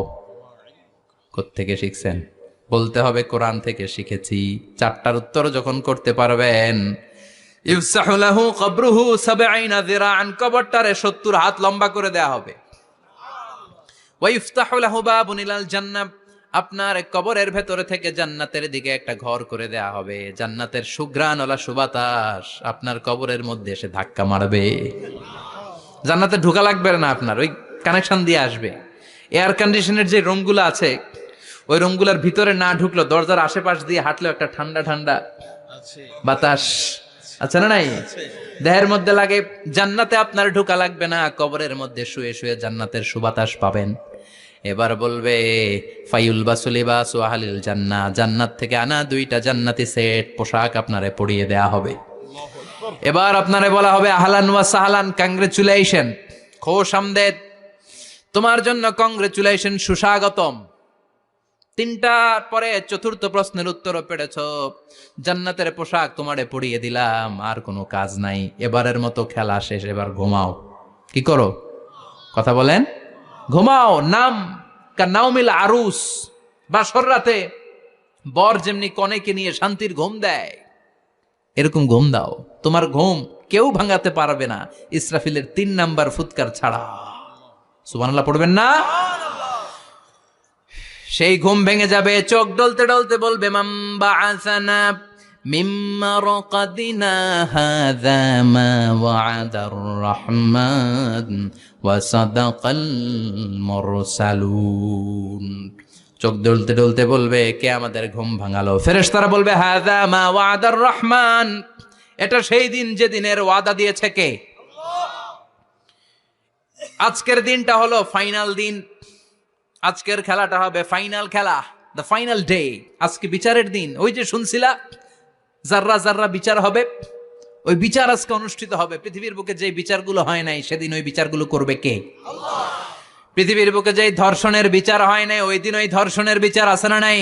কোত্থেকে শিখছেন? বলতে হবে কোরআন থেকে শিখেছি। চারটার উত্তর যখন করতে পারবেন, ইফসাহু লাহু কবরুহু ৭০ যিরাআন, কবরটারে ৭০ হাত লম্বা করে দেয়া হবে। ওয়া ইফতাহু লাহু বাবুন ইলাল জান্নাহ, আপনার কবরের ভেতরে থেকে জান্নাতের দিকে একটা ঘর করে দেয়া হবে। জান্নাতের সুঘ্রাণওয়ালা সুবাতাস আপনার কবরের মধ্যে এসে ধাক্কা মারবে। জান্নাতে ঢোকা লাগবে না, আপনার ওই কানেকশন দিয়ে আসবে। এয়ার কন্ডিশনের যে রুমগুলো আছে, ওই রুমগুলোর ভিতরে না ঢুকলো, দরজার আশেপাশ দিয়ে হাঁটলেও একটা ঠান্ডা ঠান্ডা বাতাস আছে না নাই? দেহের মধ্যে লাগে। জান্নাতে আপনার ঢোকা লাগবে না, কবরের মধ্যে শুয়ে শুয়ে জান্নাতের সুবাতাস পাবেন। এবার বলবে ফাইউল বাসুলিবাসু আহলিল জান্নাহ, জান্নাত থেকে আনা 2টা জান্নাতি সেট পোশাক আপনারে পরিয়ে দেয়া হবে। এবার আপনারে বলা হবে আহলান ওয়া সাহলান, কংগ্রেচুলেশন, খোশ আমদেদ, তোমার জন্য কংগ্রেচুলেশন, সুস্বাগতম। তিনটার পরে চতুর্থ প্রশ্নের উত্তরও পেরেছ, জান্নাতের পোশাক তোমারে পরিয়ে দিলাম, আর কোনো কাজ নাই, এবারের মতো খেলা শেষ, এবার ঘুমাও। কি করো? কথা বলেন। ঘুমাও। নাম কা নাউমিল আরুস, বাসর রাতে বর যেমনি কনেকে নিয়ে শান্তির ঘুম দেয়, এরকম ঘুম দাও। তোমার ঘুম কেউ ভাঙাতে পারবে না, ইসরাফিলের 3 নাম্বার ফুৎকার ছাড়া। সুবহানাল্লাহ পড়বেন না? সেই ঘুম ভেঙে যাবে, চোখ ডলতে ডলতে বলবে, মাম বাআসানা মিন মারকাদিনা হাযা মা ওয়া'দার রহমান ওয়া সাদাকাল মুরসালুন। চোখ ডলতে ডলতে বলবে, কে আমাদের ঘুম ভাঙালো? ফেরেশতারা বলবে, হাযা মা ওয়া'দার রহমান, এটা সেই দিন যে দিনের ওয়াদা দিয়েছে কে? আজকের দিনটা হলো ফাইনাল দিন। আজকের খেলাটা হবে ফাইনাল খেলা, দ্য ফাইনাল ডে। আজকে বিচারের দিন। ওই যে শুনছিলা জাররা জাররা বিচার হবে, ওই বিচার আজকে অনুষ্ঠিত হবে। পৃথিবীর বুকে যে বিচারগুলো হয় নাই, সেদিন ওই বিচারগুলো করবে কে? আল্লাহ। পৃথিবীর বুকে যে ধর্ষণের বিচার হয় নাই, ওই দিন ওই ধর্ষণের বিচার আছে না নাই?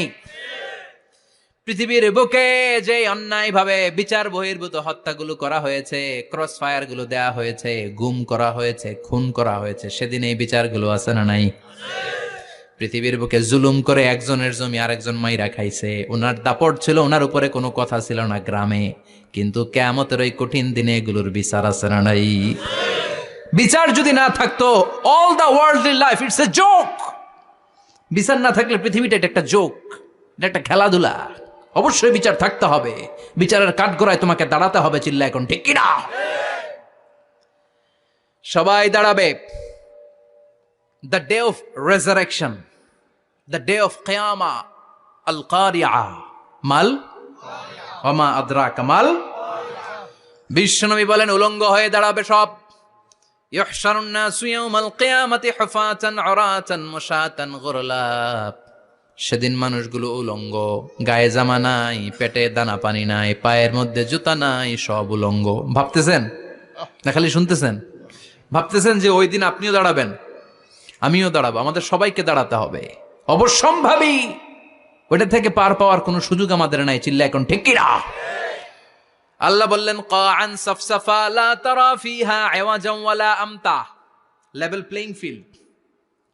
পৃথিবীর বুকে যে অন্যায় ভাবে বিচার বহির্ভূত হত্যাগুলো করা হয়েছে, ক্রস ফায়ার গুলো দেয়া হয়েছে, গুম করা হয়েছে, খুন করা হয়েছে, সেদিন এই বিচারগুলো আছে না নাই? পৃথিবীর বুকে জুলুম করে একজনের জমি আরেকজন মাইরা খাইছে, ওনার দাপট ছিল, ওনার উপরে কোনো কথা ছিল না গ্রামে, কিন্তু কিয়ামতের ওই কঠিন দিনে এগুলোর বিচার আছে না নাই? বিচার যদি না থাকতো, all the worldly life it's a joke. বিচার না থাকলে পৃথিবীটা এটা একটা জোক, এটা একটা খেলাধুলা। অবশ্যই বিচার থাকতে হবে, বিচারের কাঠগড়ায় তোমাকে দাঁড়াতে হবে। চিল্লা এখন ঠিক কিনা? সবাই দাঁড়াবে। The day of resurrection, the day of কিয়ামা, আল কারিআ মাল ওয়া মা আদরাকা মাল। বিশ্বনবী বলেন, উলঙ্গ হয়ে দাঁড়াবে সব। ইহশারুন নাসু ইয়াউমাল কিয়ামাতি হুফাতান উরাতান মুশাতান গুরলা। সেদিন মানুষগুলো উলঙ্গ, গায়ে জামা নাই, পেটে দানা পানি নাই, পায়ের মধ্যে জুতা নাই, সব উলঙ্গ। ভাবতেছেন না খালি শুনতেছেন? ভাবতেছেন যে ওই দিন আপনিও দাঁড়াবেন, আমিও দাঁড়াবো, আমাদের সবাইকে দাঁড়াতে হবে। অবশ্যম্ভাবী, ওইটা থেকে পার পাওয়ার কোনো সুযোগ আমাদের নাই। চিল্লা এখন ঠিক কিনা? আল্লাহ বললেন কাআন সাফসাফা লা তারা ফিহা আওয়াজান ওয়ালা আমতা, লেভেল প্লেইং ফিল্ড।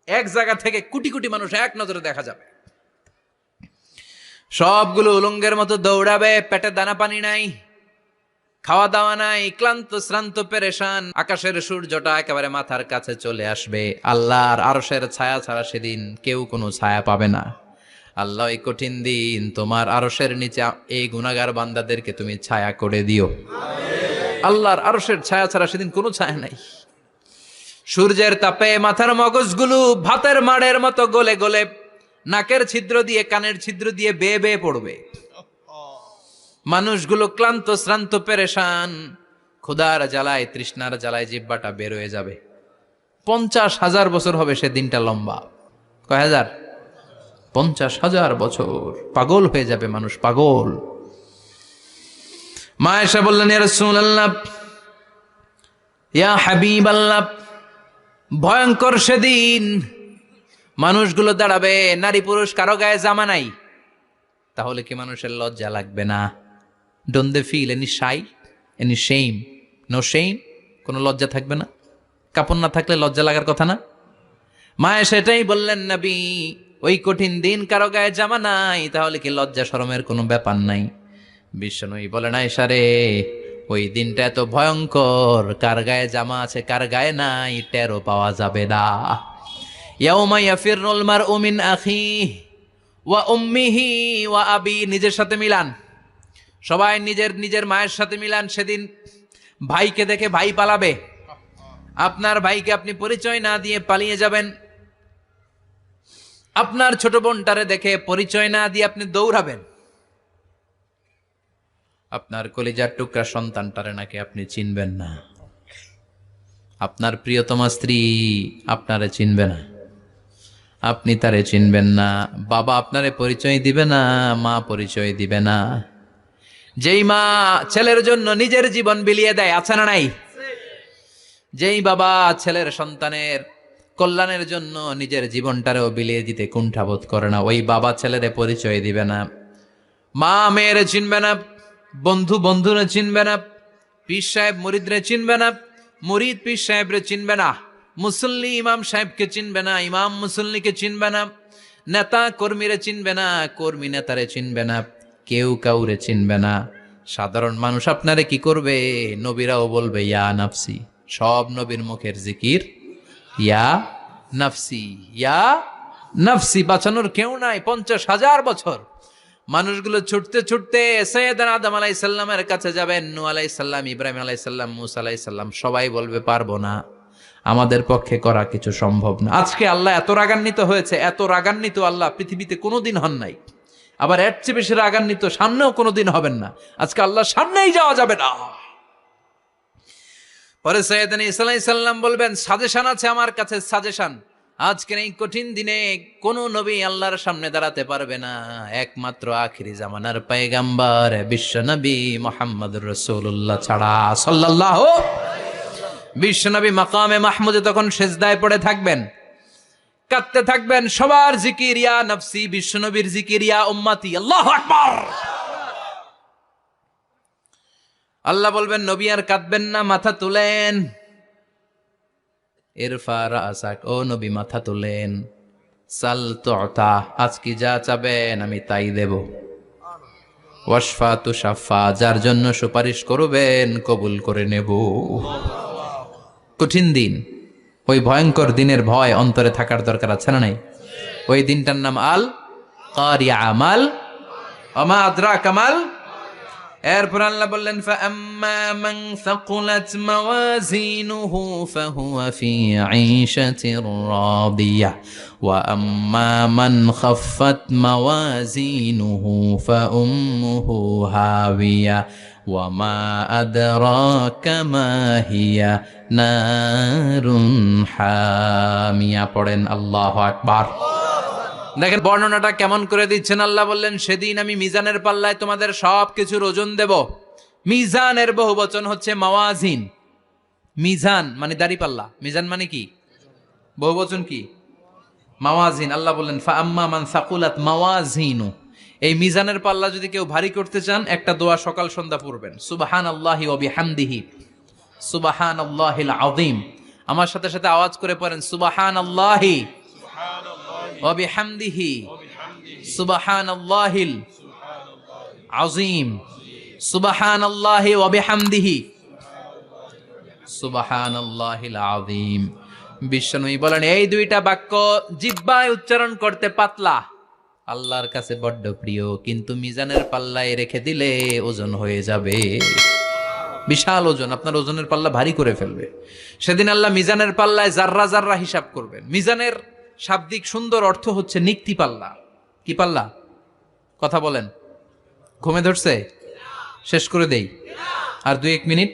এক জায়গা থেকে কোটি কোটি মানুষ এক নজরে দেখা যাবে। সবগুলো উলঙ্গের মতো দৌড়াবে, পেটে দানা পানি নাই, খাওয়া দাওয়া নাই, ক্লান্ত শ্রান্ত পেরেশান। আকাশের সূর্যটা একেবারে মাথার কাছে চলে আসবে। আল্লাহর আরশের ছায়া ছাড়া সেদিন কেউ কোনো ছায়া পাবে না। আল্লাহ এই কঠিন দিন তোমার আরশের নিচে এই গুনাহগার বান্দাদেরকে তুমি ছায়া করে দিও। আল্লাহর আরশের ছায়া ছাড়া সেদিন কোনো ছায়া নাই। সূর্যের তাপে মাথার মগজগুলো ভাতের মাড়ের মতো গলে গলে নাকের ছিদ্র দিয়ে কানের ছিদ্র দিয়ে বেয়ে বেয়ে পড়বে। মানুষগুলো ক্লান্ত শ্রান্ত পেরেশান, ক্ষুধার জ্বালায় তৃষ্ণার জ্বালায় জিহ্বাটা বের হয়ে যাবে। 50,000 বছর হবে সে দিনটা লম্বা। কয় হাজার? 50,000 বছর। পাগল হয়ে যাবে মানুষ, পাগল। মা আয়েশা বললেন, ইয়া রাসূলুল্লাহ, ইয়া হাবিবাল্লাহ, ভয়ঙ্কর সেদিন মানুষগুলো দাঁড়াবে, নারী পুরুষ কারো গায়ে জামা নাই। তাহলে কি মানুষের লজ্জা লাগবে না? Don't they feel any shy, any shame? No shame, কোনো লজ্জা থাকবে না? কাপড় না থাকলে লজ্জা লাগার কথা না? মায়ে সেটাই বললেন, নবী, ওই কঠিন দিন কারো গায়ে জামা নাই, তাহলে কি লজ্জা শরমের কোনো ব্যাপার নাই? বিশ্বনবী বলেন, আয়েশা রে, ওই দিনটা এত ভয়ঙ্কর, কার গায়ে জামা আছে কার গায়ে নাই টেরও পাওয়া যাবে না। ইয়াউমা ইয়াফিরুল মারউ মিন আখিহি ওয়া উম্মিহি ওয়া আবি, নিজের সাথে মিলান, সবাই নিজের নিজের মায়ের সাথে মিলান। সেদিন ভাইকে দেখে ভাই পালাবে। আপনার ভাইকে আপনি পরিচয় না দিয়ে পালিয়ে যাবেন। আপনার ছোট বোনটারে দেখে পরিচয় না দিয়ে আপনি দৌড়াবেন। আপনার কলিজার টুকরা সন্তানটারে নাকি আপনি চিনবেন না। আপনার প্রিয়তমা স্ত্রী আপনারে চিনবে না, আপনি তারে চিনবেন না। বাবা আপনারে পরিচয় দিবে না, মা পরিচয় দিবে না। যেই মা ছেলের জন্য নিজের জীবন বিলিয়ে দেয়, আছে না নাই? যেই বাবা ছেলের সন্তানের কল্যাণের জন্য নিজের জীবনটারেও বিলিয়ে দিতে কুণ্ঠাবোধ করে না, ওই বাবা ছেলেরে পরিচয় দিবে না। মা মেয়েরে চিনবে না, বন্ধু বন্ধুরে চিনবে না, পীর সাহেব মুরিদরে চিনবে না, মুরিদ পীর সাহেবরে চিনবে না, মুসল্লি ইমাম সাহেবকে চিনবে না, ইমাম মুসল্লিকে চিনবে না, নেতা কর্মীরে চিনবে না, কর্মী নেতারে চিনবে না, কেউ কাউরে চিনবে না। সাধারণ মানুষ আপনারে কি করবে? নবীরাও বলবে ইয়া নাফসি। সব নবীর মুখের জিকির ইয়া নাফসি, ইয়া নাফসি। বাঁচানোর কেউ নাই। 50,000 বছর মানুষগুলো ছুটতে ছুটতে সৈয়দনা আদম আলাইহিস সালামের কাছে যাবেন, নূহ আলাইহিস সালাম, ইব্রাহিম আলাইহিস সালাম, মূসা আলাইহিস সালাম। সবাই বলবে পারবো না, আমাদের পক্ষে করা কিছু সম্ভব না। আজকে আল্লাহ এত রাগান্বিত হয়েছে, এত রাগান্বিত আল্লাহ পৃথিবীতে কোনোদিন হন নাই। আবার এর চেয়ে বেশি রাগান্বিত সামনেও কোনোদিন হবেন না। আজকে আল্লাহর সামনেই যাওয়া যাবে না। পরে সৈয়দনা ঈসা আলাইহিস সালাম বলবেন, সাজেশন আছে আমার কাছে, সাজেশন। আজকের এই কঠিন দিনে কোন নবী আল্লাহর সামনে দাঁড়াতে পারবে না, একমাত্র আখিরি জামানার পয়গাম্বর বিশ্ব নবী মুহাম্মদুর রাসূলুল্লাহ ছাড়া, সাল্লাল্লাহু। বিশ্ব নবী মাকামে মাহমুদে তখন সেজদায় পড়ে থাকবেন, কাঁদতে থাকবেন। সবার জিকির ইয়া নফসি, বিশ্ব নবীর জিকির ইয়া উম্মতি। আল্লাহু আকবার। আল্লাহ বলবেন, নবী আর কাঁদবেন না, মাথা তুলেন। ইরফা রাসাক, ও নবী মাথা তুলেন। সাল তুতা, আজকে যা চাবেন আমি তাই দেব। ওয়াশফা তুশাফা, যার জন্য সুপারিশ করবেন কবুল করে নেব। কঠিন দিন, ওই ভয়ঙ্কর দিনের ভয় অন্তরে থাকার দরকার আছে না নাই? ওই দিনটার নাম আল কারিয়া, আমাল ওমা আদরাকা মাল। এরপর আল্লাহ বললেন, ফাআম্মা মান সাকুলাত মাওয়াজিনুহু ফাহুয়া ফি ঈশাতির রাদিয়াহ ওয়া আম্মা মান খাফফাত মাওয়াজিনুহু ফাউম্মুহু হাবিয়া ওয়া মা আদরাকা মা হিয়া নারুন হামিয়া। পড়েন আল্লাহু আকবার। দেখেন বর্ণনাটা কেমন করে দিচ্ছেন। আল্লাহ বললেন, সেদিন আমি মিজানের পাল্লায় তোমাদের সব কিছুর ওজন দেব। মিজানের বহু বচন হচ্ছে মাওয়াজিন। মিজান মানে দাড়ি পাল্লা, মিজান মানে কি? বহু বচন কি? মাওয়াজিন। আল্লাহ বললেন, ফা আম্মা মান সাকুলাত মাওয়াজিনু, এই মিজানের পাল্লা যদি কেউ ভারী করতে চান, একটা দোয়া সকাল সন্ধ্যা পড়বেন, সুবহানাল্লাহি ওয়া বিহামদিহি, সুবহানাল্লাহিল আযীম। আমার সাথে সাথে আওয়াজ করে পড়েন, সুবহানাল্লাহি ওয়া বিহামদিহি, সুবহানাল্লাহিল আযীম, সুবহানাল্লাহি ওয়া বিহামদিহি, সুবহানাল্লাহিল আযীম। বিশ্বনবী বলেন, এই দুইটা বাক্য জিহ্বায় উচ্চারণ করতে পাতলা, আল্লাহর কাছে বড্ড প্রিয়, কিন্তু মিজানের পাল্লায় রেখে দিলে ওজন হয়ে যাবে, বিশাল ওজন, আপনার ওজনের পাল্লা ভারী করে ফেলবে। সেদিন আল্লাহ মিজানের পাল্লায় জাররা জাররা হিসাব করবেন। মিজানের শাব্দিক সুন্দর অর্থ হচ্ছে নিক্তি পাল্লা। কি পাল্লা? কথা বলেন, ঘুমে ধরছে? শেষ করে দেই, আর 2-1 মিনিট,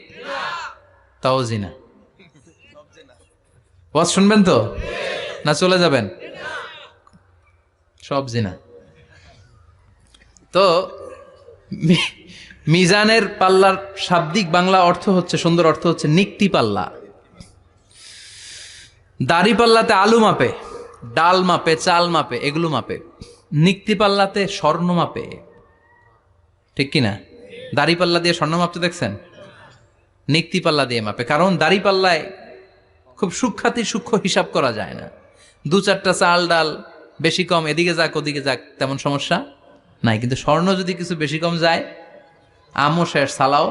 তাও জিনা। ওয়াজ শুনবেন তো না চলে যাবেন? সব জিনা। তো মিজানের পাল্লার শাব্দিক বাংলা অর্থ হচ্ছে, সুন্দর অর্থ হচ্ছে নিক্তি পাল্লা। দাড়ি পাল্লাতে আলু মাপে, ডাল মাপে, চাল মাপে, এগুলো মাপে। নিক্তি পাল্লাতে স্বর্ণ মাপে, ঠিক কিনা? দাড়ি পাল্লা দিয়ে স্বর্ণ মাপতে দেখছেন? নিক্তি পাল্লা দিয়ে মাপে, কারণ দাড়ি পাল্লায় খুব সূক্ষ্ম হিসাব করা যায় না। 2-4টা চাল ডাল বেশি কম এদিকে যাক ওদিকে যাক তেমন সমস্যা নাই, কিন্তু স্বর্ণ যদি কিছু বেশি কম যায়, আমও শেষ, সালাও,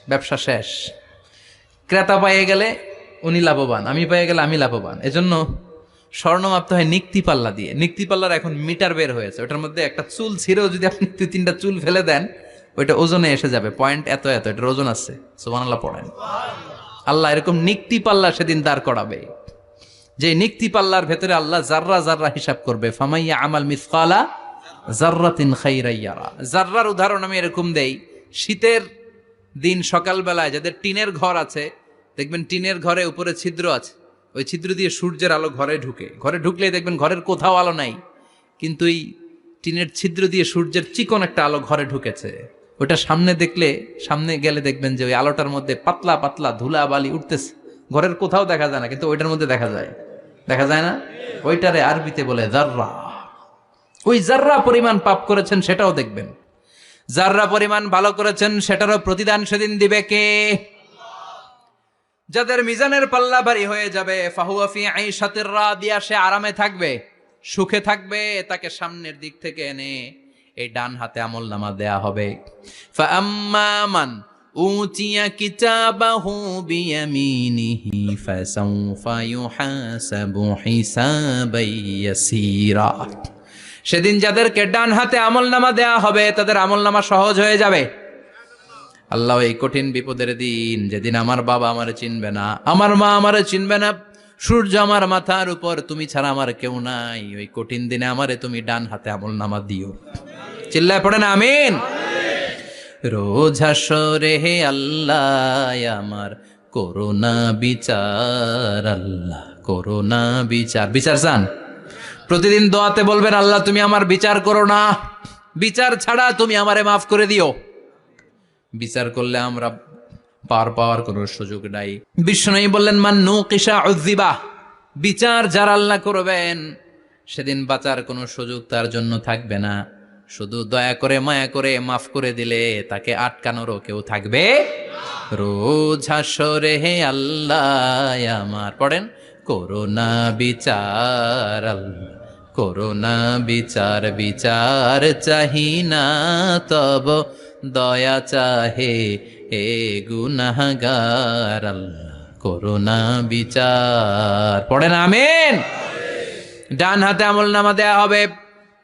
ব্যবসা শেষ। ক্রেতা পাইয়ে গেলে উনি লাভবান, আমি পাইয়ে গেলে আমি লাভবান। এজন্য স্বর্ণ মাপতে হয় নিক্তি পাল্লা দিয়ে। নিক্তি পাল্লার এখন মিটার বের হয়েছে, ওটার মধ্যে একটা চুল ছিঁড়েও যদি আপনি 2-3টা চুল ফেলে দেন, ওইটা ওজনে এসে যাবে, পয়েন্ট এত এত, এটার ওজন আছে। সুবহানাল্লাহ পড়েন। আল্লাহ এরকম নিক্তি পাল্লা সেদিন দাঁড় করাবে, যে নিক্তি পাল্লার ভেতরে আল্লাহ জাররা জাররা হিসাব করবে। ফামাইয়া আমাল মিসকালা জাররাতিন খাইরান ইয়ারা। জাররার উদাহরণ আমি এরকম দেই, শীতের দিন সকালবেলায় যাদের টিনের ঘর আছে, দেখবেন টিনের ঘরে উপরে ছিদ্র আছে, ওই ছিদ্র দিয়ে সূর্যের আলো ঘরে ঢুকে। ঘরে ঢুকলেই দেখবেন ঘরের কোথাও আলো নাই, কিন্তু এই টিনের ছিদ্র দিয়ে সূর্যের চিকন একটা আলো ঘরে ঢুকেছে। ওটা সামনে দেখলে, সামনে গেলে দেখবেন যে ওই আলোটার মধ্যে পাতলা পাতলা ধুলা বালি উঠতেছে, ঘরের কোথাও দেখা যায় না, কিন্তু ওইটার মধ্যে দেখা যায়। দেখা যায় না? ওইটারে আরবিতে বলে জাররা। ওই জাররা পরিমাণ পাপ করেছেন সেটাও দেখবেন, জাররা পরিমাণ ভালো করেছেন সেটারও প্রতিদান সেদিন দিবে কে? যাদের মিজানের পাল্লা ভারী হয়ে যাবে, ফাহুয়া ফি আইশাতির রাদিয়া, সে আরামে থাকবে, সুখে থাকবে। তাকে সামনের দিক থেকে এনে এই ডান হাতে আমলনামা দেয়া হবে। ফাআম্মা মান উতিয়া কিতাবাহু বিয়ামিনিহি ফাসাউফা ইউহাসাবু হিসাবান ইয়াসীরা। সেদিন যাদেরকে ডান হাতে আমলনামা দেয়া হবে, তাদের আমলনামা সহজ হয়ে যাবে। আল্লাহ, এই কঠিন বিপদের দিন, যেদিন আমার বাবা আমারে চিনবে না, আমার মা আমারে চিনবে না, সূর্য আমার মাথার উপর, তুমি ছাড়া আমার কেউ নাই, ওই কঠিন দিনে আমারে তুমি ডান হাতে আমলনামা দিও। চিল্লায় পড়েন আমিন। রোজ হাসরে হে আল্লাহ আমার করোনা বিচার, আল্লাহ করোনা বিচার। বিচার চান? প্রতিদিন দোয়াতে বলবেন, আল্লাহ তুমি আমার বিচার করো না, বিচার ছাড়া তুমি আমারে মাফ করে দিও। বিচার করলে আমরা পার পাওয়ার কোনো সুযোগ নাই। বিশ্বনবী বললেন, মান নুকিশা উযিবা, বিচার যারা আল্লাহ করবেন সেদিন বাঁচার কোনো সুযোগ তার জন্য থাকবে না। শুধু দয়া করে মায়া করে মাফ করে দিলে তাকে আটকানোরও কেউ থাকবে। রোজ হাসরে হে আল্লাহ আমার, পড়েন, করোনা বিচার, আল্লাহ করোনা বিচার, বিচার চাহি না তব দয়া চাহে এ গুনাহগার, আল্লাহ করোনা বিচার। পড়েন আমিন। ডান হাতে আমলনামা দেয়া হবে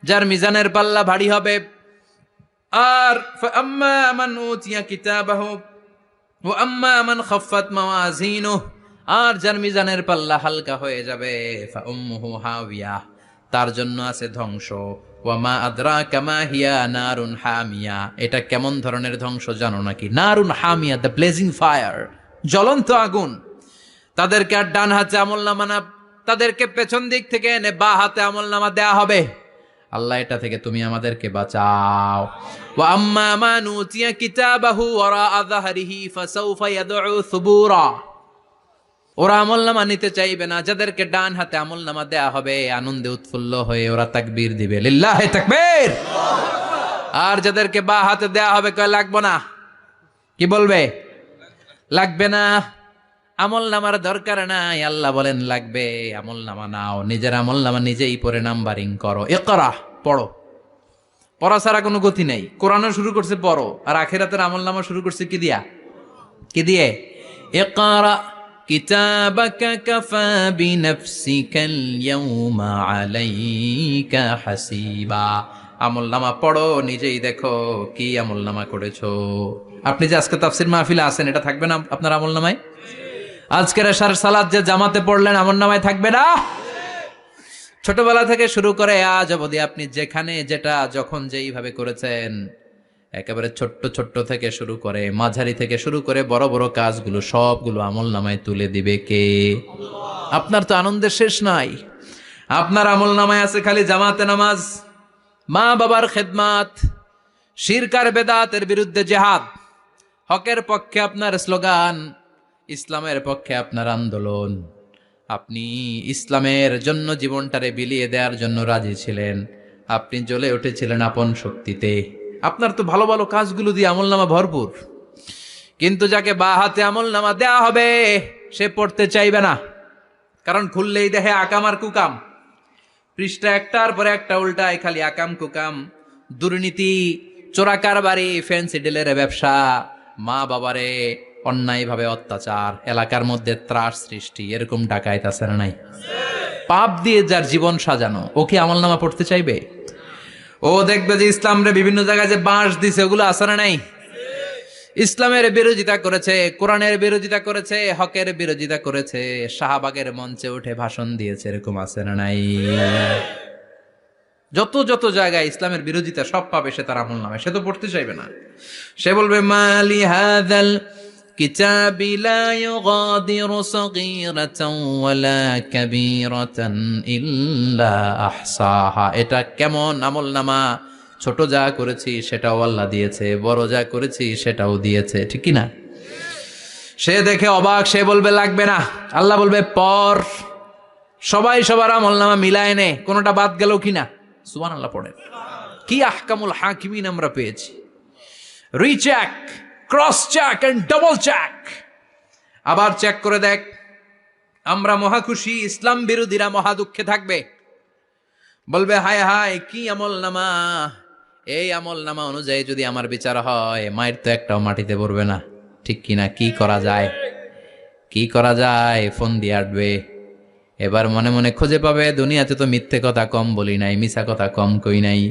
যার মিজানের পাল্লা ভারী হবে। আর ফাআম্মা মান উতিয়া কিতাবাহু ওয়া আম্মা মান খাফফাত মাওয়াজিনুহু, আর যার মিজানের পাল্লা হালকা হয়ে যাবে, ফাউম্মুহু হাওিয়া, তার জন্য আছে ধ্বংস। ওয়া মা আদরাকা মা হিয়া নারুন হামিয়া, এটা কেমন ধরনের ধ্বংস জানো নাকি? নারুন হামিয়া, দ্য ব্লেজিং ফায়ার, জ্বলন্ত আগুন। তাদেরকে আর ডান হাতে আমলনামা না, তাদেরকে পেছন দিক থেকে এনে বা হাতে আমলনামা দেয়া হবে। আল্লাহ এটা থেকে তুমি আমাদেরকে বাঁচাও। ওয়া আম্মা মান উতিয়া কিতাবাহু ওয়ারাআ যাহরিহি ফাসাউফা ইয়াদউ সুবুরা। ওরা আমলনামা নিতে চাইবে না, যাদেরকে ডান হাতে আমলনামা দেয়া হবে আনন্দে উৎফুল্ল হয়ে ওরা তাকবীর দিবে, লিল্লাহি তাকবীর। আর যাদেরকে বা হাতে দেয়া হবে কয় লাগবে না, কি বলবে? লাগবে না, আমলনামার দরকার নাই। আল্লাহ বলেন লাগবে, আমলনামা নাও, নিজের আমলনামা নিজেই পড়ে নাম্বারিং করো। ইকরা, পড়ো। পড়া ছাড়া কোনো গতি নাই। কোরআনও শুরু করছে পড়ো, আর আখিরাতের আমলনামা শুরু করছে কি দিয়া? কি দিয়ে? ইকরা কিতাবাকা কাফা বিনাফসিকাল ইয়াউমা আলাইকা হাসিবা। আমলনামা পড়ো, নিজেই দেখো কি আমলনামা করেছো। আপনি যে আজকে তাফসীর মাহফিলে আছেন, এটা থাকবে না আপনার আমলনামায়? আজকের এশার সালাত যে জামাতে পড়লেন, আমলনামায় থাকবে না? ছোটবেলা থেকে শুরু করে আজ অবধি আপনি যেখানে যেটা যখন যেইভাবে করেছেন, একেবারে ছোট্ট ছোট্ট থেকে শুরু করে মাঝারি থেকে শুরু করে বড় বড় কাজগুলো সবগুলো আমলনামায় তুলে দিবে কে? আপনার তো আনন্দের শেষ নাই। আপনার আমলনামায় আছে খালি জামাতে নামাজ, মা বাবার খেদমাত, শিরক আর বেদাতের বিরুদ্ধে জিহাদ, হকের পক্ষে আপনার স্লোগান, ইসলামের পক্ষে আপনার আন্দোলন। আপনি ইসলামের জন্য জীবনটারে বিলিয়ে দেওয়ার জন্য রাজি ছিলেন। আপনি জ্বলে উঠেছিলেন আপন শক্তিতে। আপনার তো ভালো ভালো কাজগুলো দিয়ে আমলনামা ভরপুর। কিন্তু যাকে বা হাতে আমলনামা দেয়া হবে সে পড়তে চাইবে না, কারণ খুললেই দেখে আকাম আর কুকাম। পৃষ্ঠা একটার পরে একটা উল্টায় খালি আকাম কুকাম, দুর্নীতি, চোরা কারবারি, ফ্যান্সি ডিলের ব্যবসা, মা বাবারে অন্যায়ভাবে অত্যাচার, এলাকার মধ্যে ত্রাস সৃষ্টি, এরকম ডাকাইত আছে না নাই? পাপ দিয়ে যার জীবন সাজানো, ও কি আমলনামা পড়তে চাইবে? ও দেখবে যে ইসলামরে বিভিন্ন জায়গায় যে বাঁশ দিছে, ওগুলো আছে না নাই? ইসলামের বিরোধিতা করেছে, কোরআনের বিরোধিতা করেছে, হকের বিরোধিতা করেছে, শাহবাগের মঞ্চে উঠে ভাষণ দিয়েছে, এরকম আছে না নাই? যত যত জায়গায় ইসলামের বিরোধিতা সব পাবে সে তার আমলনামায়, সে তো পড়তে চাইবে না। সে বলবে মালি হাযাল কিতাবি লা ইউগাদিরু সগীরাতান ওয়ালা কাবীরাতান ইল্লা আহসাহা। এটা কেমন আমলনামা, ছোট যা করেছি সেটাও আল্লাহ দিয়েছে, বড় যা করেছি সেটাও দিয়েছে, ঠিক কি না? সে দেখে অবাক, সে বলবে লাগবে না। আল্লাহ বলবে পর, সবাই সবার আমলনামা মিলায় নে, কোনোটা বাদ গেল কিনা। সুবহানাল্লাহ পড়েন। কি আহকামুল হাকিমিন আমরা পেয়েছি। Recheck, cross check and double check. আবার চেক করে দেখ। আমরা মহা খুশি, ইসলাম বিরোধীরা মহা দুঃখে থাকবে, বলবে হায় হায় কি আমলনামা, এই আমলনামা অনুযায়ী যদি আমার বিচার হয় মায়ের তো একটাও মাটিতে পড়বে না, ঠিক কিনা? কি করা যায়, কি করা যায়? ফোন দিয়ে আটবে। এবার মনে মনে খুঁজে পাবে দুনিয়াতে তো মিথ্যে কথা কম বলি নাই, মিছা কথা কম কই নাই,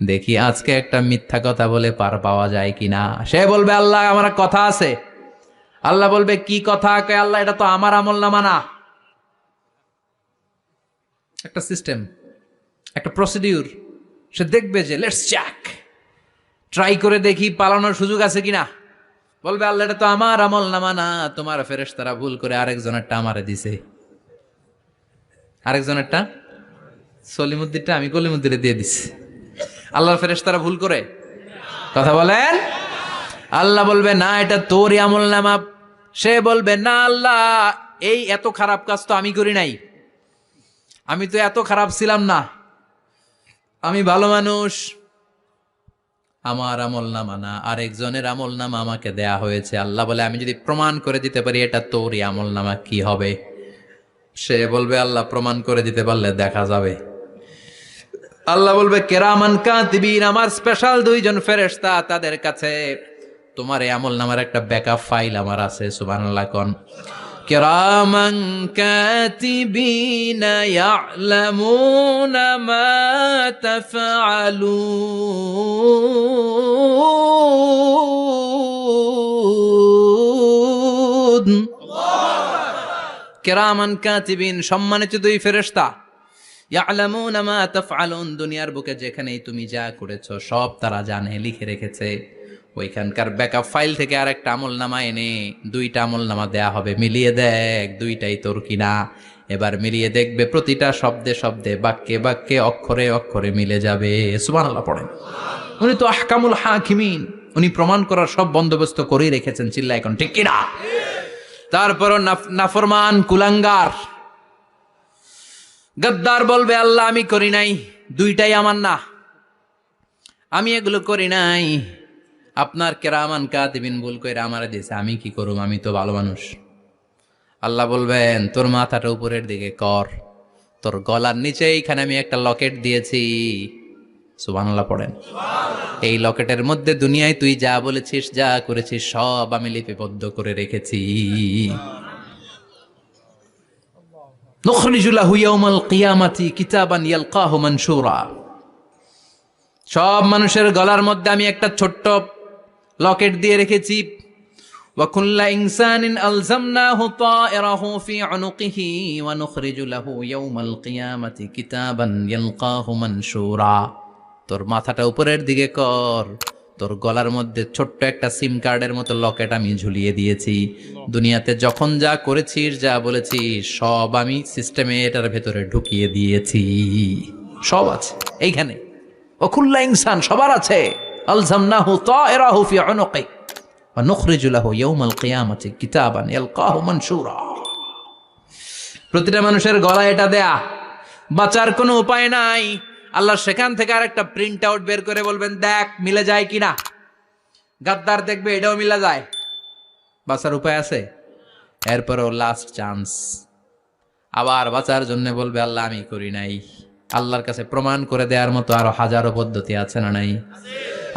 দেখি আজকে একটা মিথ্যা কথা বলে পার পাওয়া যায় কিনা। সে বলবে আল্লাহ আমার কথা আছে। আল্লাহ বলবে কি কথা? কে আল্লাহ, এটা তো আমার আমলনামা না। একটা সিস্টেম, একটা প্রসিডিউর। সে দেখবে যে লেটস চেক, ট্রাই করে দেখি পালানোর সুযোগ আছে কিনা। বলবে আল্লাহ এটা তো আমার আমলনামা না, তোমার ফেরেশতারা ভুল করে আরেকজনেরটা আমারে দিছে, আরেকজনেরটা সলিমুদ্দিনটা আমি কলিমুদ্দিনে দিয়ে দিছি। আল্লাহর ফেরেশতারা ভুল করে? কথা বলেন। আল্লাহ বলবে না এটা তোরই আমলনামা। সে বলবে না আল্লাহ, এই এত খারাপ কাজ তো আমি করি নাই, আমি তো এত খারাপ ছিলাম না, আমি ভালো মানুষ। আমার আমলনামা না, আরেকজনের আমলনামা আমাকে দেয়া হয়েছে। আল্লাহ বলে আমি যদি প্রমাণ করে দিতে পারি এটা তোরই আমলনামা, কি হবে? সে বলবে আল্লাহ প্রমাণ করে দিতে পারলে দেখা যাবে। আল্লাহ বলবে কেরামান কাতিবিন, আমার স্পেশাল দুইজন ফেরেশতা, তাদের কাছে তোমার এই আমলনামার একটা ব্যাকআপ ফাইল আমার আছে। সুবহানাল্লাহ কোন। কেরামান কাতিবিন ইয়ালামুনা মা তাফআলুন। কেরামান কাতিবিন, সম্মানিত দুই ফেরেশতা, ইয়ালামুনা মা তাফআলুন, দুনিয়ার বুকে যেখানেই তুমি যা করেছো সব তারা জানে, লিখে রেখেছে। ওইখানকার ব্যাকআপ ফাইল থেকে আরেকটা আমল নামা এনে দুইটা আমল নামা দেয়া হবে, মিলিয়ে দেখ দুইটাই তোর কিনা। এবার মিলিয়ে দেখবে প্রতিটা শব্দে শব্দে, বাক্যে বাক্যে, অক্ষরে অক্ষরে মিলে যাবে। সুবহানাল্লাহ পড়েন। উনি তো আহকামুল হাকিমিন, উনি প্রমাণ করার সব বন্দোবস্ত করেই রেখেছেন। চিল্লা এখন ঠিক কিনা? তারপরও নাফরমান কুলাঙ্গার গদ্দার বলবে আল্লাহ আমি করি নাই, দুইটাই আমার না, আমি এগুলো করি নাই, আপনার কেরামান কাতিবিন ভুল কইরা আমারে দিয়েছে, আমি কি করুম, আমি তো ভালো মানুষ। আল্লাহ বলবেন তোর মাথাটা উপরের দিকে কর, তোর গলার নিচে এইখানে আমি একটা লকেট দিয়েছি। সুবহানাল্লাহ পড়েন। এই লকেটের মধ্যে দুনিয়ায় তুই যা বলেছিস, যা করেছিস, সব আমি লিপিবদ্ধ করে রেখেছি। নুখরিজু লাহু ইয়াউমাল কিয়ামাতি কিতাবান ইয়ালকাহু মানশুরা। সব মানুষের গলার মধ্যে আমি একটা ছোট্ট লকেট দিয়ে রেখেছি। ওয়া কুল্লা ইনসানিন আলজামনাহু তায়রাহু ফি উনুকিহি ওয়া নুখরিজু লাহু ইয়াউমাল কিয়ামাতি কিতাবান ইয়ালকাহু মানশুরা। তোর মাথাটা উপরের দিকে কর, তোর গলার মধ্যে ছোট্ট একটা সিম কার্ডের মতো লকেট আমি ঝুলিয়ে দিয়েছি। দুনিয়াতে যখন যা করেছিস, যা বলেছিস, সব আমি সিস্টেমে এটার ভেতরে ঢুকিয়ে দিয়েছি। সব আছে এইখানে। ওকুল্লা ইনসান, সবার আছে। আলজামনাহু তায়রাহু ফি উনুকি ওয়া নুখরিজু লাহু ইয়াউমাল কিয়ামাতি কিতাবান ইয়ালকাহু মানশুরা। প্রতিটা মানুষের গলায় এটা দেয়া, বাঁচার কোনো উপায় নাই। আল্লাহ সেখান থেকে আরেকটা প্রিন্ট আউট বের করে বলবেন দেখ মিলে যায় কিনা। গাদ্দার দেখবে এটাও মিলা যায়, বাঁচার উপায় আছে। এরপরও লাস্ট চান্স, আবার বাঁচার জন্য বলবে আল্লাহ আমি করি নাই। আল্লাহর কাছে প্রমাণ করে দেওয়ার মতো আরো হাজারো পদ্ধতি আছে না নাই?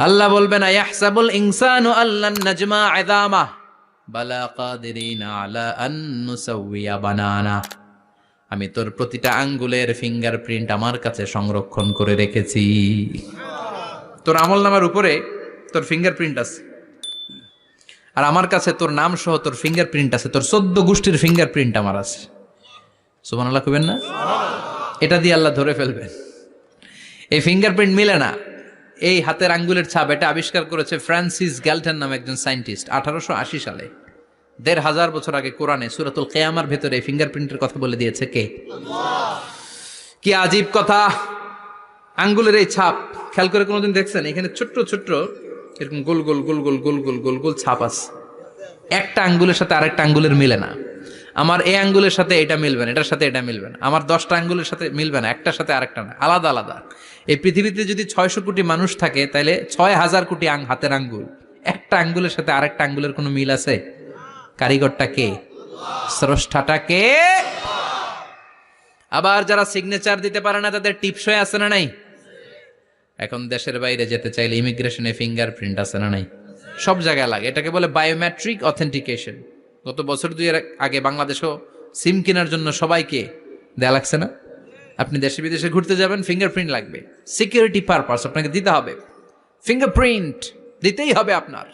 আল্লাহ বলবেন আয়াহসাবুল ইনসানু আল্লান নাজমা ইযামা বালা কাদিরিনা আলা আন নুসাউইয়া বানানা। আমি তোর প্রতিটা আঙ্গুলের ফিঙ্গারপ্রিন্ট আমার কাছে সংরক্ষণ করে রেখেছি। তোর আমলনামার উপরে তোর ফিঙ্গারপ্রিন্ট আছে, আর আমার কাছে তোর নাম সহ তোর ফিঙ্গারপ্রিন্ট আছে। তোর 14 গোষ্ঠীর ফিঙ্গারপ্রিন্ট আমার আছে। সুবহানাল্লাহ কইবেন না? এটা দিয়ে আল্লাহ ধরে ফেলবেন। এই ফিঙ্গারপ্রিন্ট মিলে না, এই হাতের আঙ্গুলের ছাপ, এটা আবিষ্কার করেছে ফ্রান্সিস গ্যালটন নামে একজন সায়েন্টিস্ট 1880 সালে। 1500 বছর আগে কোরআনে সূরাতুল কিয়ামার ভেতরে ফিঙ্গারপ্রিন্টের কথা বলে দিয়েছে কে? আল্লাহ। কি আজীব কথা! আঙ্গুলের এই ছাপ খেয়াল করে কোনোদিন দেখছেন? এখানে ছোট্ট ছোট্ট এরকম গোল গোল গোল গোল গোল গোল গোল গোল ছাপ আছে। একটা আঙ্গুলের সাথে আরেকটা আঙ্গুলের মিলে না। আমার এই আঙ্গুলের সাথে এটা মিলবে না, এটার সাথে এটা মিলবে না। আমার 10টা আঙ্গুলের সাথে মিলবে না, একটার সাথে আরেকটা না, আলাদা আলাদা। এই পৃথিবীতে যদি 600 কোটি মানুষ থাকে, তাহলে 6000 কোটি হাতের আঙ্গুল। একটা আঙ্গুলের সাথে আরেকটা আঙ্গুলের কোনো মিল আছে? কারিগরটা কে? স্রষ্টাটা কে? আবার যারা সিগনেচার দিতে পারে না, তাদের টিপসই আছে না নাই? এখন দেশের বাইরে যেতে চাইলে ইমিগ্রেশনে ফিঙ্গারপ্রিন্ট আছে না নাই? সব জায়গায় লাগে। এটাকে বলে বায়োমেট্রিক অথেন্টিকেশন। গত বছর 2 আগে বাংলাদেশও সিম কেনার জন্য সবাইকে দেয়া লাগছে না? আপনি দেশে বিদেশে ঘুরতে যাবেন, ফিঙ্গারপ্রিন্ট লাগবে। সিকিউরিটি পারপাস আপনাকে দিতে হবে, ফিঙ্গারপ্রিন্ট দিতেই হবে আপনার।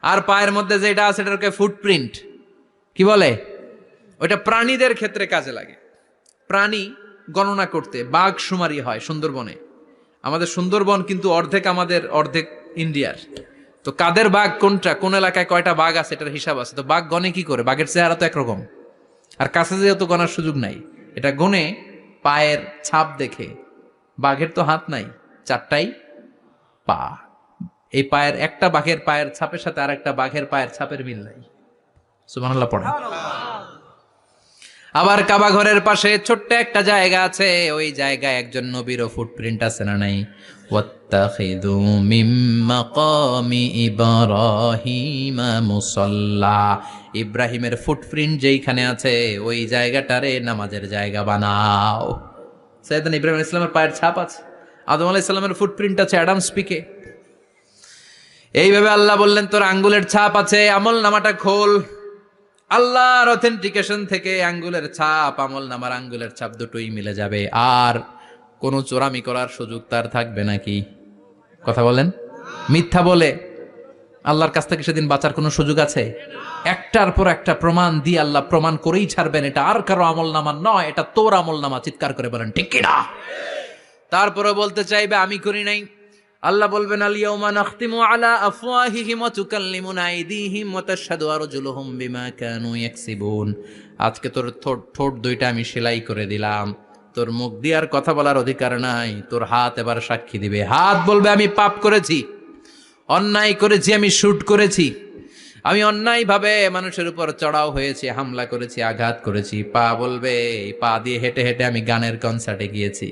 আর পায়ের মধ্যে যেটা আছে এটাকে ফুটপ্রিন্ট কি বলে? ওইটা প্রাণীদের ক্ষেত্রে কাজে লাগে। প্রাণী গণনা করতে বাঘ শুমারি হয় সুন্দরবনে। আমাদের সুন্দরবন কিন্তু অর্ধেক আমাদের, অর্ধেক ইন্ডিয়ার। তো কাদের বাঘ কোনটা, কোন এলাকায় কয়টা বাঘ আছে, এটার হিসাব আছে। তো বাঘ গনে কি করে? বাঘের চেহারা তো একরকম, আর কাছে যেহেতু গনার সুযোগ নাই, এটা গনে পায়ের ছাপ দেখে। বাঘের তো হাত নাই, 4টাই পা। এই পায়ের একটা বাঘের পায়ের ছাপের সাথে আর একটা বাঘের পায়ের ছাপের মিল নাই। সুবহানাল্লাহ পড়ে। আবার কাবা ঘরের পাশে ছোট্ট একটা জায়গা আছে, ওই জায়গায় একজন নবীরও ফুটপ্রিন্ট আছে না নাই? ওয়াত্তাখিযু মিন মাকামি ইব্রাহিমা মুসাল্লা। ইব্রাহিমের ফুটপ্রিন্ট যেইখানে আছে, ওই জায়গাটারে নামাজের জায়গা বানাও। সাইয়েদনা ইব্রাহিম আলাইহিস সালামের পায়ের ছাপ আছে, আদম আলাইহিস সালামের ফুটপ্রিন্ট আছে অ্যাডামস পিকে। এইভাবে আল্লাহ বললেন তোর আঙ্গুলের ছাপ আছে, আমল নামাটা খোল। আল্লাহর অথেন্টিকেশন থেকে আঙ্গুলের ছাপ, আমল নামার আঙ্গুলের ছাপ দুটোই মিলে যাবে। আর কোনো চোরামি করার সুযোগ তার থাকবে নাকি? কথা বলেন। মিথ্যা বলে আল্লাহর কাছ থেকে সেদিন বাঁচার কোনো সুযোগ আছে? একটার পর একটা প্রমাণ দিয়ে আল্লাহ প্রমাণ করেই ছাড়বেন, এটা আর কারো আমল নামা নয়, এটা তোর আমল নামা। চিৎকার করে বলেন ঠিক কিনা? তারপরে বলতে চাইবে আমি করি নাই, আল্লাহ বলবেন আল ইয়াউমা নাখতিমু আলা আফওয়াহিহিম ওয়া তুকাল্লিমুনা আইদিহিম ওয়া তাশহাদু আরজুলুহুম বিমা কানু ইয়াকসিবুন। আজকে তোর ঠোঁট দুইটা আমি সেলাই করে দিলাম, তোর মুখ দিয়ে আর কথা বলার অধিকার নাই, তোর হাত এবার সাক্ষী দিবে। হাত বলবে আমি পাপ করেছি, অন্যায় করেছি, আমি শুট করেছি, আমি অন্যায়ভাবে মানুষের উপর চড়াও হয়েছি, হামলা করেছি, আঘাত করেছি। পা বলবে এই পা দিয়ে হেঁটে হেঁটে আমি গানের কনসার্টে গিয়েছি,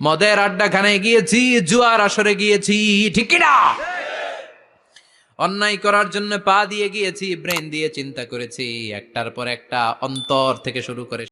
মদের আড্ডাখানে গিয়েছি, জুয়ার আসরে গিয়েছি, ঠিক কি না? অন্যায় করার জন্য পা দিয়ে গিয়েছি, ব্রেন দিয়ে চিন্তা করেছি, একটার পর একটা অন্তর থেকে শুরু করে